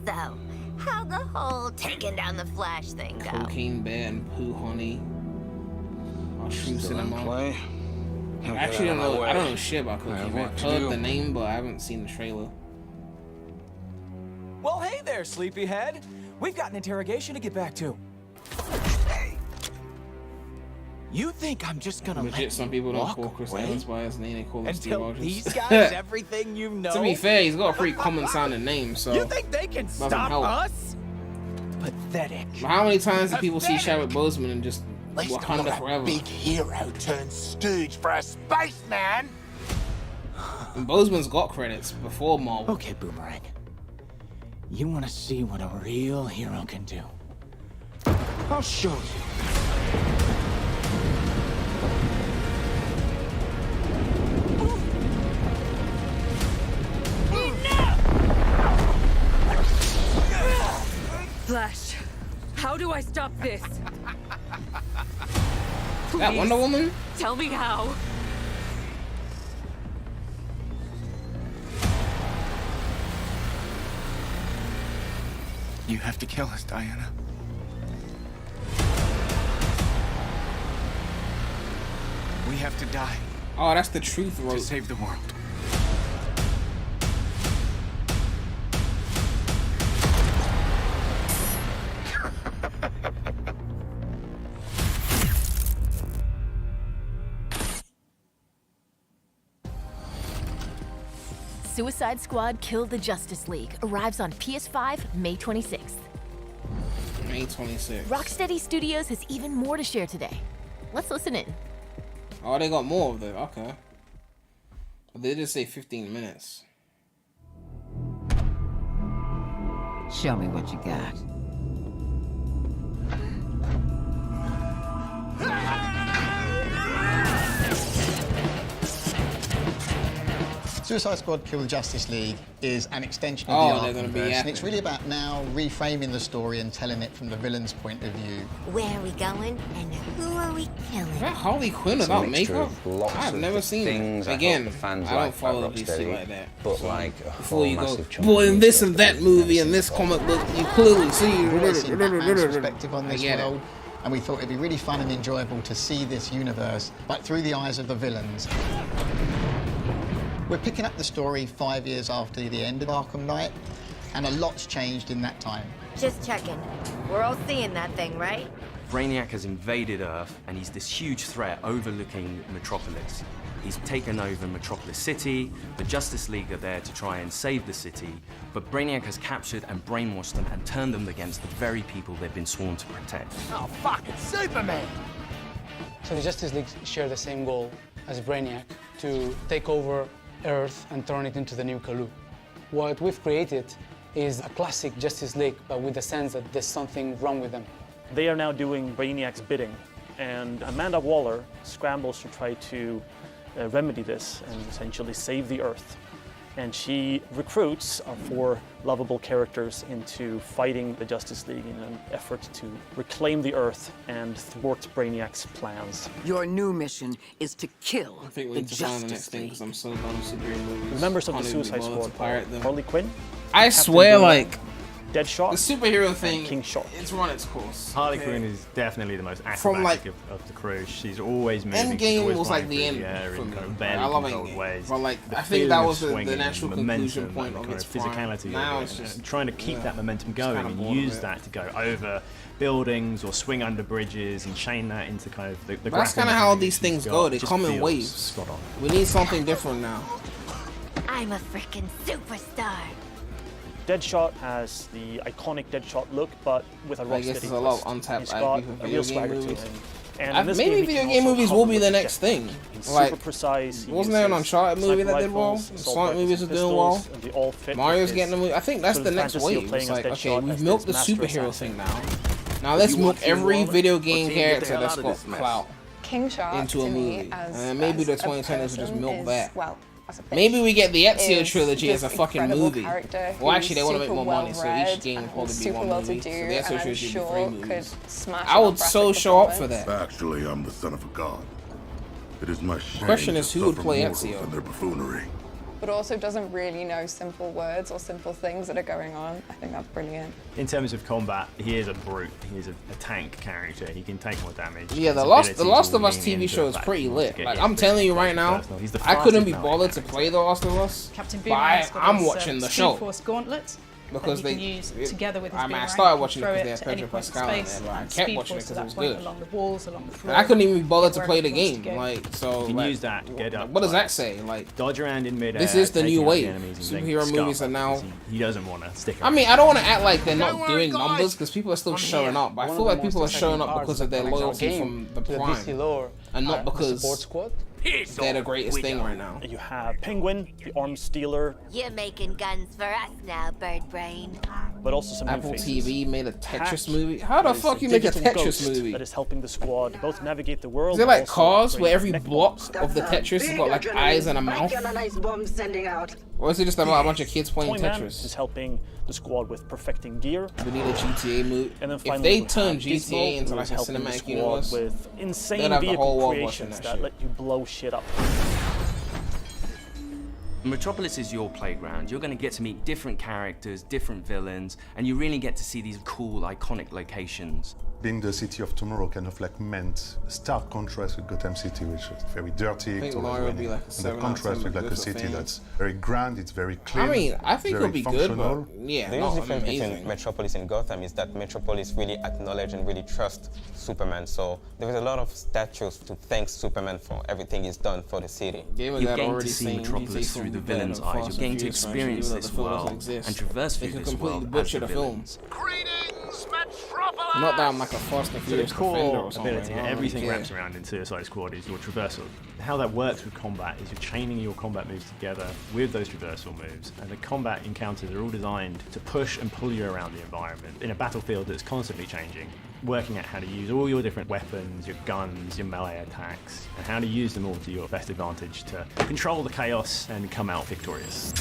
So, how the whole taking down the Flash thing go? Cocaine Bear and Pooh Honey. Mushroom Cinema. I actually don't know. I don't know shit about Cocaine Bear. I've heard the name, but I haven't seen the trailer. Well, hey there, sleepyhead. We've got an interrogation to get back to. You think I'm just gonna Legit, some people don't call Chris Evans by his name; they call him Steve until Rogers. these guys everything you know? To be fair, he's got a pretty common sounding name, so You think they can stop us? Pathetic. But how many times do people see Chadwick Boseman and just Wakanda forever? Big hero turned stooge for a spaceman. And Boseman's got credits before Marvel. Okay, Boomerang. You want to see what a real hero can do? I'll show you. Flash, how do I stop this? That Wonder Woman? Tell me how. You have to kill us, Diana. We have to die. Oh, that's the truth rope. To save the world. Suicide Squad Kill the Justice League arrives on PS5 May 26th. May 26th. Rocksteady Studios has even more to share today. Let's listen in. Oh, they got more of that. Okay. They just say 15 minutes. Show me what you got. Suicide Squad Kill the Justice League is an extension Oh, of the they're gonna be Arkhamverse, and epic. it's really about now reframing the story and telling it from the villain's point of view. Where are we going and who are we killing? Is that Harley Quinn It's a without mixture makeup? of lots I've of never seen things it. I hope Again, the fans I don't like follow about DC Rocksteady, like that. but So, like a before whole you go, massive chunk boy, of in new this stuff and that movie and this comic book, you clearly see. We've always seen Batman's perspective on I this get it. world, and we thought it'd be really fun and enjoyable to see this universe, but through the eyes of the villains. We're picking up the story 5 years after the end of Arkham Knight, and a lot's changed in that time. Just checking. We're all seeing that thing, right? Brainiac has invaded Earth, and he's this huge threat overlooking Metropolis. He's taken over Metropolis City. The Justice League are there to try and save the city, but Brainiac has captured and brainwashed them and turned them against the very people they've been sworn to protect. Oh, fuck, it's Superman! So the Justice League share the same goal as Brainiac, to take over Earth and turn it into the new Kalu. What we've created is a classic Justice League, but with the sense that there's something wrong with them. They are now doing Brainiac's bidding, and Amanda Waller scrambles to try to remedy this and essentially save the Earth. And she recruits our 4 lovable characters into fighting the Justice League in an effort to reclaim the Earth and thwart Brainiac's plans. Your new mission is to kill I think we the need to find the next Justice thing League. because I'm so done with superhero movies. The members of the Can't even be Suicide bothered to Squad pirate are them. Harley Quinn, I Captain swear, Boomerang, like, Deadshot, the superhero thing, King Shark. it's run its course. Harley okay? Quinn is definitely the most From, like, acrobatic of the crew. She's always moving. Endgame was like the flying end through air for in me. kind of Like, barely I love controlled Endgame, ways. but like The I think that feeling was of the swinging, natural momentum, conclusion point and of kind its physicality. Now of it's it, just and trying to keep that momentum going kinda and bored of use it. that to go over buildings or swing under bridges and chain that into kind of the That's kind of how these things go. They come in waves. Spot on. We need something different now. I'm a freaking superstar. Deadshot has the iconic Deadshot look, but with a I Rocksteady guess twist. there's a lot of untapped He's IP got for a video real game swagger to movies. him. And in this Maybe game, he video can game also movies will cover be with the his next jet. thing. He's Like, super precise. He wasn't there an uses Uncharted movie sniper that did well? rifles, assault Sonic rifles, movies are and doing well. pistols, and they all fit Mario's with getting a his movie. I think that's sort the of next fantasy of wave. playing It's as like, okay, Deadshot we've as milked the this master superhero assassin. thing now. Now let's You milk want to every roll it? video Or game team, get the character hell that's out of got this mess. clout King Shark into a to movie. me as, And maybe as the a 2010s will just person milk is, that. well, as a fish, Maybe we get the Ezio is trilogy as a this fucking incredible movie. character Well, who's actually, they want to make super more money, so each well-read game will and probably be super one well to movie. do, So the and Ezio I'm trilogy should be sure 3 could movies. smash I an would so oppressive show up for performance. that. Actually, I'm the son of a god. It is my shame Question is, to who would suffer play mortals Ezio? and their buffoonery. But also doesn't really know simple words or simple things that are going on. I think that's brilliant. In terms of combat, he is a brute. He is a tank character. He can take more damage. Yeah, His the Last abilities of will Us lean TV into show is that pretty to lit. get Like, you I'm telling you very right now, personal. He's the I couldn't be fastest bothered to melee play The Last of Us, Captain but Boomerang's got I'm his, watching the Speed show. Force gauntlet Because that he they, can use together with his I mean, I boomerang. started He can watching it throw because they it had to any Pedro point in Pascal in space, there, but I and kept Speed watching it Force to because it that was point good. along the walls, along the floor. I couldn't even be bothered to wherever play the he wants to game. go. Like, so, You can like, use that to get up. what does like, that say? Like, dodge around in midair. this is the taking new out the wave. enemies and then Superhero scuff movies are now. He doesn't want to stick I around. mean, I don't want to act like they're not doing numbers because people are still showing up. But I One feel of like the people are most showing exciting up because of their parts of loyalty the from the to the DC Prime, lore and not are the because support squad. they're the greatest thing right now. You have Penguin, the arms stealer, You're making guns for us now, Bird Brain. but also some new Apple faces. TV made a Hack, Tetris movie. How the that is fuck a you make a digital Tetris ghost movie? that is helping the squad both navigate the world. Is it but like also Cars, create where every neck block bombs. of the Tetris has got like eyes and a mouth? bomb sending out. Or is it just about a bunch of kids playing Toyman Tetris? is helping the squad with perfecting gear. We need a GTA movie. And then If finally they we turn have GTA Gizmo, into who like is a helping the cinematic squad universe, with they'd insane have the whole vehicle world watching creations that that shit. let you blow shit up. Metropolis is your playground. You're going to get to meet different characters, different villains, and you really get to see these cool, iconic locations. Being the city of tomorrow kind of like meant a stark contrast with Gotham City, which is very dirty, I think it's always Mario would be raining. like a And 7 the out of contrast 10, with but like a good for city fans. that's very grand, it's very clean. I mean, I think very it'll be good, functional. but yeah, The not huge difference amazing. between Metropolis and Gotham is that Metropolis really acknowledge and really trust Superman. So there is a lot of statues to thank Superman for everything he's done for the city. You're getting to see Metropolis through the villain's eyes. You're getting to experience this world and traverse through this world as butcher the the film. villains. Not that I'm like a Fast and So the Furious defender core or something. ability, I don't everything really wraps care. around in Suicide Squad is your traversal. How that works with combat is you're chaining your combat moves together with those traversal moves, and the combat encounters are all designed to push and pull you around the environment in a battlefield that's constantly changing, working out how to use all your different weapons, your guns, your melee attacks, and how to use them all to your best advantage to control the chaos and come out victorious.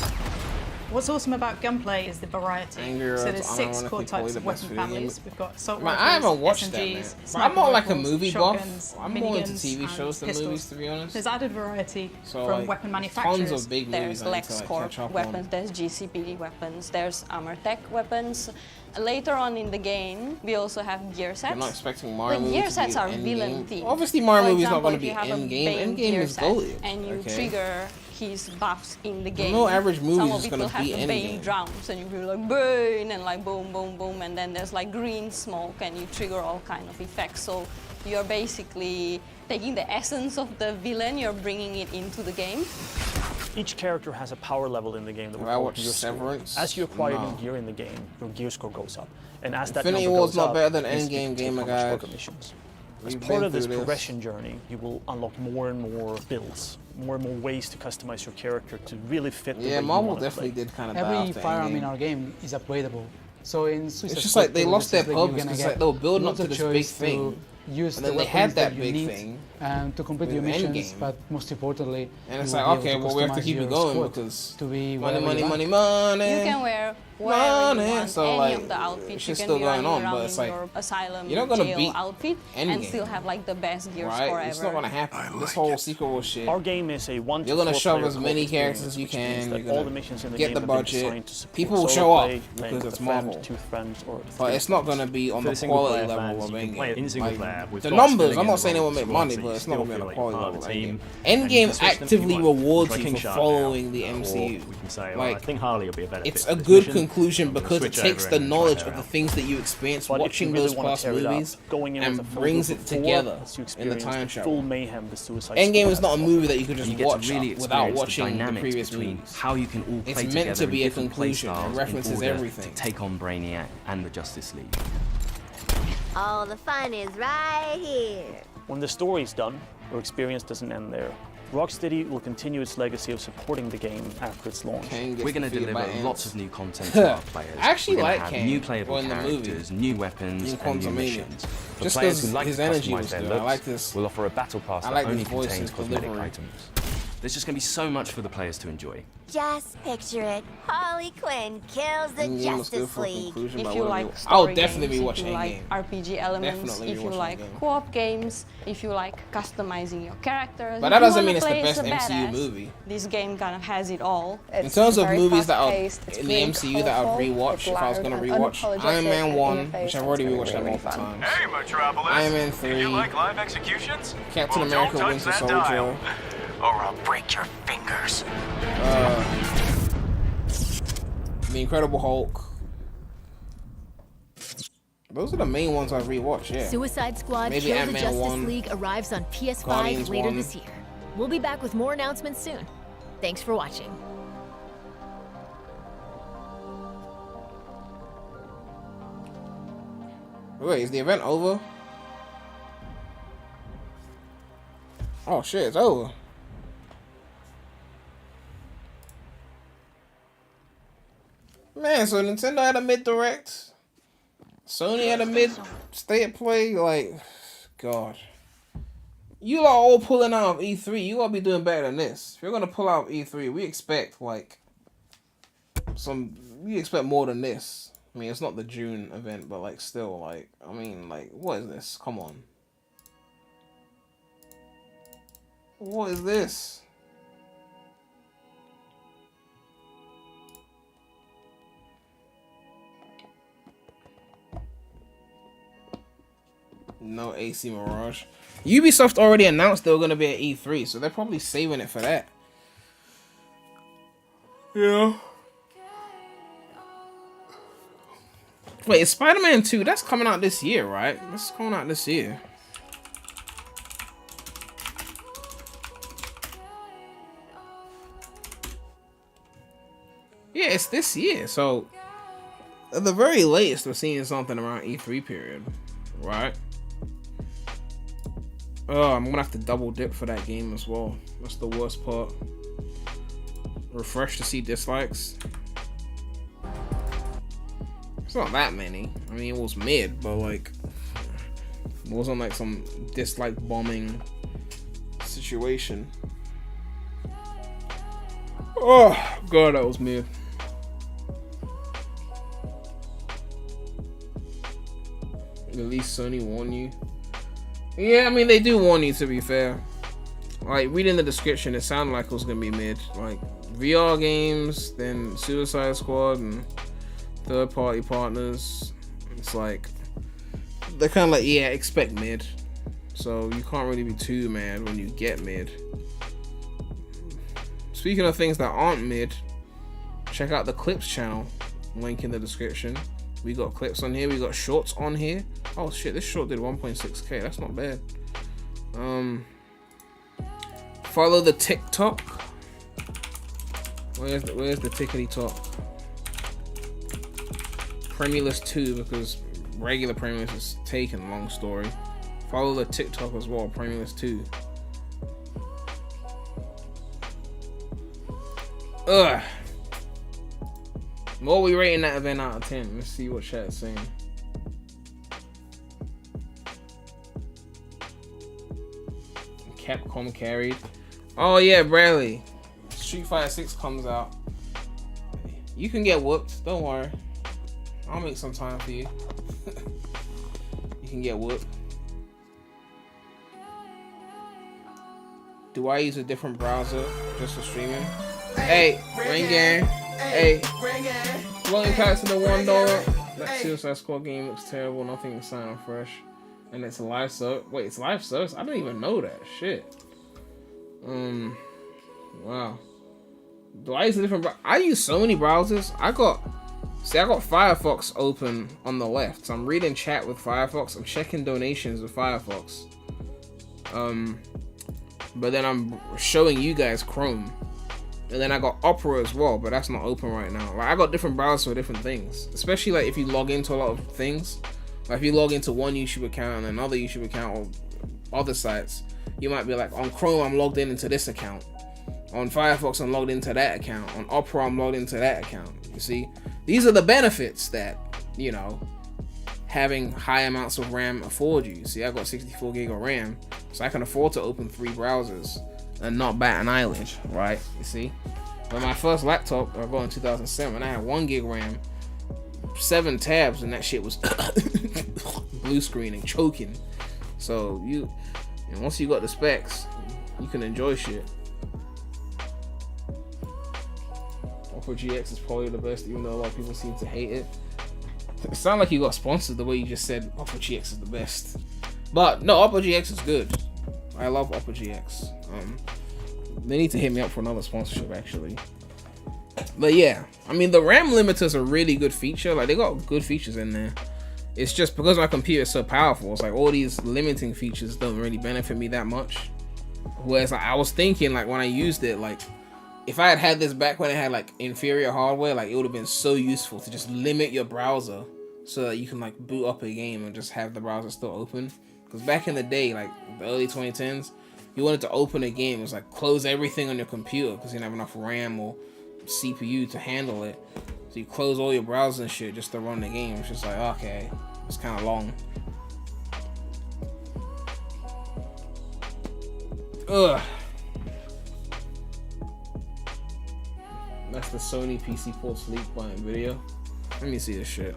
What's awesome about gunplay is the variety. Angry So Birds there's 6 unironically core probably types the of best weapon video game. families. We've got assault Man, rifles, I haven't watched that, SMGs, man. But I'm sniper more like a rifles, movie shotguns, buff. I'm more into miniguns, TV and shows than pistols. movies, to be honest. There's added variety So, from like, weapon tons manufacturers. of big movies There's I need to like LexCorp catch up weapons, on. there's GCP weapons, there's Armortech weapons. Later on in the game, we also have gear sets. I'm not expecting Mario The movies gear to sets be are Endgame. villain themed. Obviously, Mario For movies not example, going to if be you have a Endgame. Bane Endgame gear is set goated. And you Okay. trigger his buffs in the game. No average movie Some is of just it will gonna have beat the any Bane game. drums, and you feel like Bane, and like boom, boom, boom, and then there's like green smoke, and you trigger all kind of effects. So you're basically taking the essence of the villain, you're bringing it into the game. Each character has a power level in the game that we Have I call watched gear score. Severance? As you acquire No. new gear in the game, your gear score goes up. And as that Infinity number War's goes not up, better than it means you Endgame, can take gamer on much guys. harder missions. As We've part been of this through this. progression journey, you will unlock more and more builds, more and more ways to customize your character to really fit the way Yeah, you Marvel want to definitely play. did kind of Every firearm in our game is upgradable. So in Suicide It's just Squad like they 2, lost their Justice League, you're purpose gonna because get like they were building up lots to of this big choice to thing, use and the then they weapons had that you big need thing to complete with your missions, Endgame. but most importantly, And it's you like, will be okay, able to well, we have to customize keep it your going squad because to be money, whatever money, you money, want. money. You can wear whatever you want, So, any like, of the outfits. shit's You can still be going running on, around but it's in like, your asylum you're not gonna jail beat outfit and Endgame, still have like the best gear right? score It's ever. not gonna happen. This whole sequel shit. Our game is a 1 to You're gonna 4 shove player as many co-op characters as you experience, which means can. that You're all gonna the missions in the get game the have been budget. designed to support People will solo show up play, playing because with it's a friend, Marvel. 2 friends, or But it's not gonna be on For the single quality player level fans, of you can play it Endgame. in single Like, player with the bots numbers, filling I'm in not the saying it won't roles, make money, so but you it's not still gonna be on feel the like quality part level of of the team, Endgame. and you Endgame can switch them if you actively want. rewards Try you King for Shark following now, the or MCU. we can say, well, Like, I think Harley will be a better it's fit a for this good mission. conclusion I'm gonna because it switch takes over the and knowledge try of her the out. things that you experienced But if you watching really those wanna past tear it up, movies going in and with a full brings group it of 4 together lets you in the experience time the travel. full mayhem the Suicide Endgame Squad is not a has movie that you could just You get watch to really without experience watching the dynamics previous between movies. how you can all play It's meant together to in be a different play conclusion. It styles in references order everything. to take on Brainiac and the Justice League. All the fun is right here. When the story is done, your experience doesn't end there. Rocksteady will continue its legacy of supporting the game after its launch. We're going to deliver lots of new content to our players. I actually We're gonna like have Kang new playable in the movie. characters, new weapons, In and new Quantumania. missions. For Just players 'cause who like his to energy customize was their good. I looks, like this- we'll offer a battle pass I that like only his voice, contains his cosmetic delivery. items. There's just going to be so much for the players to enjoy. Just picture it. Harley Quinn kills the Endgame was good Justice for a League. conclusion, If but you what like I'll story definitely games, be watching if you like Endgame. RPG elements, Definitely if be you watching like Endgame. co-op games, if you like customizing your characters. But if that you doesn't wanna mean it's the play as best a MCU badass, movie. This game kind of has it all. In terms of movies that are in the MCU that I've rewatched, if I was going to rewatch Iron Man 1, which I've already rewatched that multiple times. Hey, Metropolis! Iron Man If 3, you like live executions? Captain well, America don't Winter touch that Soldier. dial, or I'll break your fingers. The Incredible Hulk. Those are the main ones I've rewatched, yeah. Suicide Squad Maybe Kill the Ant-Man Justice 1. League arrives on PS5 Guardians later 1. this year. We'll be back with more announcements soon. Thanks for watching. Wait, is the event over? Oh shit, it's over. Man, so Nintendo had a mid-direct. Sony had a mid-state of play. Like, God. You are all pulling out of E3. You gotta be doing better than this. If you're gonna pull out of E3, we expect, like, we expect more than this. I mean, it's not the June event, but, like, still, like, I mean, like, what is this? Come on. What is this? No AC Mirage. Ubisoft already announced they were going to be at E3, so they're probably saving it for that. Yeah. Wait, it's Spider-Man 2. That's coming out this year, right? That's coming out this year. Yeah, it's this year. So, at the very latest, we're seeing something around E3 period, right? Oh, I'm gonna have to double dip for that game as well. That's the worst part. Refresh to see dislikes. It's not that many. I mean, it was mid, but like, it wasn't like some dislike bombing situation. Oh god, that was mid. At least Sony warned you. Yeah, I mean, they do warn you, to be fair. Like, reading the description, it sounded like it was gonna be mid. Like, VR games, then Suicide Squad, and third-party partners. It's like, they're kind of like, yeah, expect mid. So, you can't really be too mad when you get mid. Speaking of things that aren't mid, check out the clips channel. Link in the description. We got clips on here. We got shorts on here. Oh shit, this short did 1.6K. That's not bad. Follow the TikTok. Where's the tickety talk? PREMulous 2, because regular PREMulous is taken. Long story. Follow the TikTok as well. PREMulous 2. Ugh. What are we rating that event out of 10? Let's see what chat's saying. Capcom carried. Oh yeah, Bradley. Street Fighter 6 comes out. You can get whooped. Don't worry. I'll make some time for you. You can get whooped. Do I use a different browser just for streaming? Hey, ring gang. Hey, welcome back to the $1. That Suicide Squad game looks terrible. Nothing is sound fresh, and it's a live service. Wait, it's live service? I didn't even know that. Shit. Wow. Do I use a different? I use so many browsers. I got Firefox open on the left. So I'm reading chat with Firefox. I'm checking donations with Firefox. But then I'm showing you guys Chrome. And then I got Opera as well, but that's not open right now. Like, I got different browsers for different things. Especially like if you log into a lot of things. Like if you log into one YouTube account and another YouTube account or other sites, you might be like, on Chrome I'm logged into this account. On Firefox I'm logged into that account. On Opera I'm logged into that account. You see? These are the benefits that, you know, having high amounts of RAM afford you. See, I got 64 gig of RAM, so I can afford to open 3 browsers and not bat an eyelid, right? You see? But my first laptop I got in 2007, I had 1 gig RAM, 7 tabs, and that shit was blue screening, choking. So once you got the specs, you can enjoy shit. Opera GX is probably the best, even though a lot of people seem to hate it. It sounded like you got sponsored the way you just said Opera GX is the best. But no, Opera GX is good. I love Opera GX. They need to hit me up for another sponsorship actually. But yeah, I mean the RAM limiter is a really good feature. Like they got good features in there. It's just because my computer is so powerful, it's like all these limiting features don't really benefit me that much. Whereas like, I was thinking like when I used it, like if I had had this back when it had like inferior hardware, like it would have been so useful to just limit your browser so that you can like boot up a game and just have the browser still open. Because back in the day, like the early 2010s, you wanted to open a game, it was like close everything on your computer because you didn't have enough RAM or CPU to handle it. So you close all your browsers and shit just to run the game. It's just like, okay, it's kind of long. Ugh. That's the Sony PC ports leaked by Nvidia. Let me see this shit.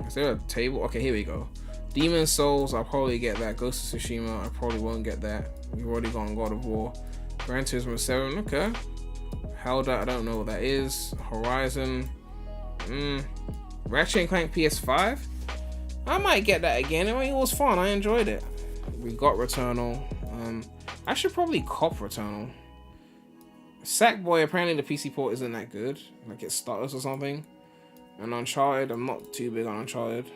Is there a table? Okay, here we go. Demon Souls, I'll probably get that. Ghost of Tsushima, I probably won't get that. We've already gone God of War. Gran Turismo 7, okay. Helldivers, I don't know what that is. Horizon. Ratchet & Clank PS5. I might get that again. I mean, it was fun. I enjoyed it. We got Returnal. I should probably cop Returnal. Sackboy, apparently the PC port isn't that good. Like it stutters or something. And Uncharted, I'm not too big on Uncharted.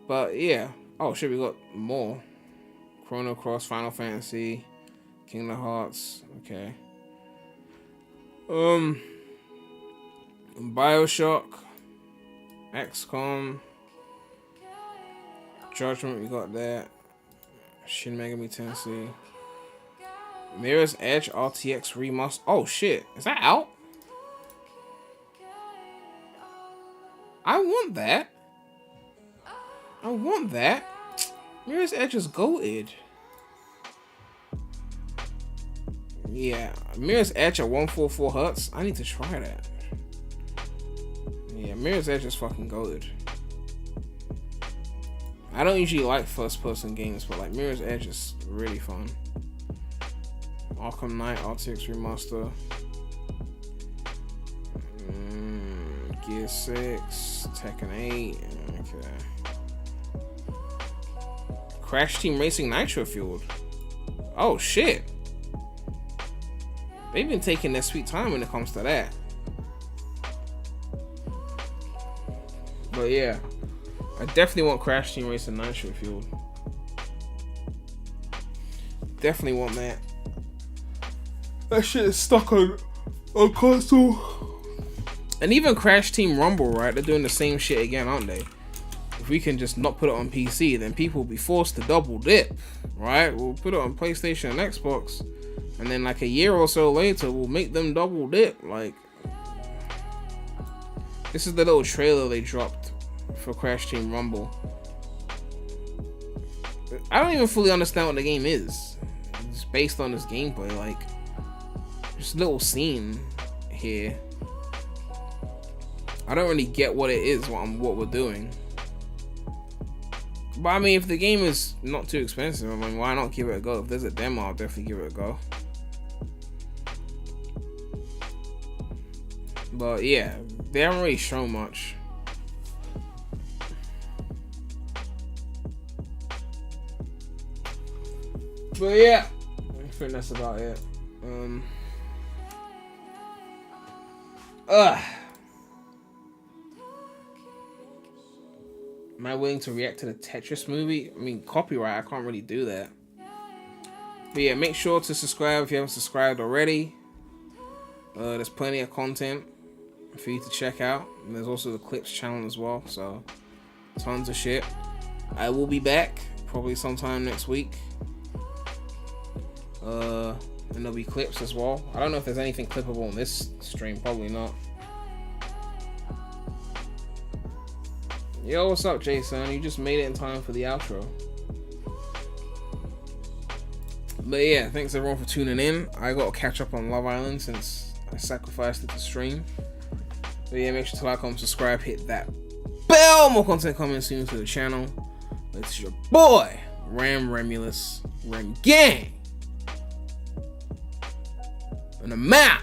But yeah. Oh shit, we got more. Chrono Cross, Final Fantasy, Kingdom Hearts. Okay. BioShock, XCOM, Judgment, we got that. Shin Megami Tensei. Mirror's Edge RTX Remaster. Oh shit, is that out? I want that. I want that. Mirror's Edge is goated. Yeah, Mirror's Edge at 144 Hz. I need to try that. Yeah, Mirror's Edge is fucking goated. I don't usually like first-person games, but like Mirror's Edge is really fun. Arkham Knight RTX Remaster. Gear 6, Tekken 8. Okay. Crash Team Racing Nitro Fueled. Oh shit. They've been taking their sweet time when it comes to that. But yeah, I definitely want Crash Team Racing Nitro Fueled. Definitely want that. That shit is stuck on console. And even Crash Team Rumble, right? They're doing the same shit again, aren't they? If we can just not put it on PC, then people will be forced to double dip, right? We'll put it on PlayStation and Xbox, and then like a year or so later, we'll make them double dip. Like, this is the little trailer they dropped for Crash Team Rumble. I don't even fully understand what the game is. It's based on this gameplay, like, just a little scene here. I don't really get what it is, what we're doing. But I mean, if the game is not too expensive, I mean, why not give it a go? If there's a demo, I'll definitely give it a go. But yeah, they haven't really shown much. But yeah, I think that's about it. Am I willing to react to the Tetris movie? I mean, copyright, I can't really do that. But yeah, make sure to subscribe if you haven't subscribed already. There's plenty of content for you to check out. And there's also the Clips channel as well, so tons of shit. I will be back probably sometime next week. And there'll be clips as well. I don't know if there's anything clippable on this stream, probably not. Yo, what's up, Jason? You just made it in time for the outro. But yeah, thanks everyone for tuning in. I gotta catch up on Love Island since I sacrificed it to stream. But yeah, make sure to like, comment, subscribe, hit that bell. More content coming soon to the channel. It's your boy, PREMulous, Ram Gang. And I'm out.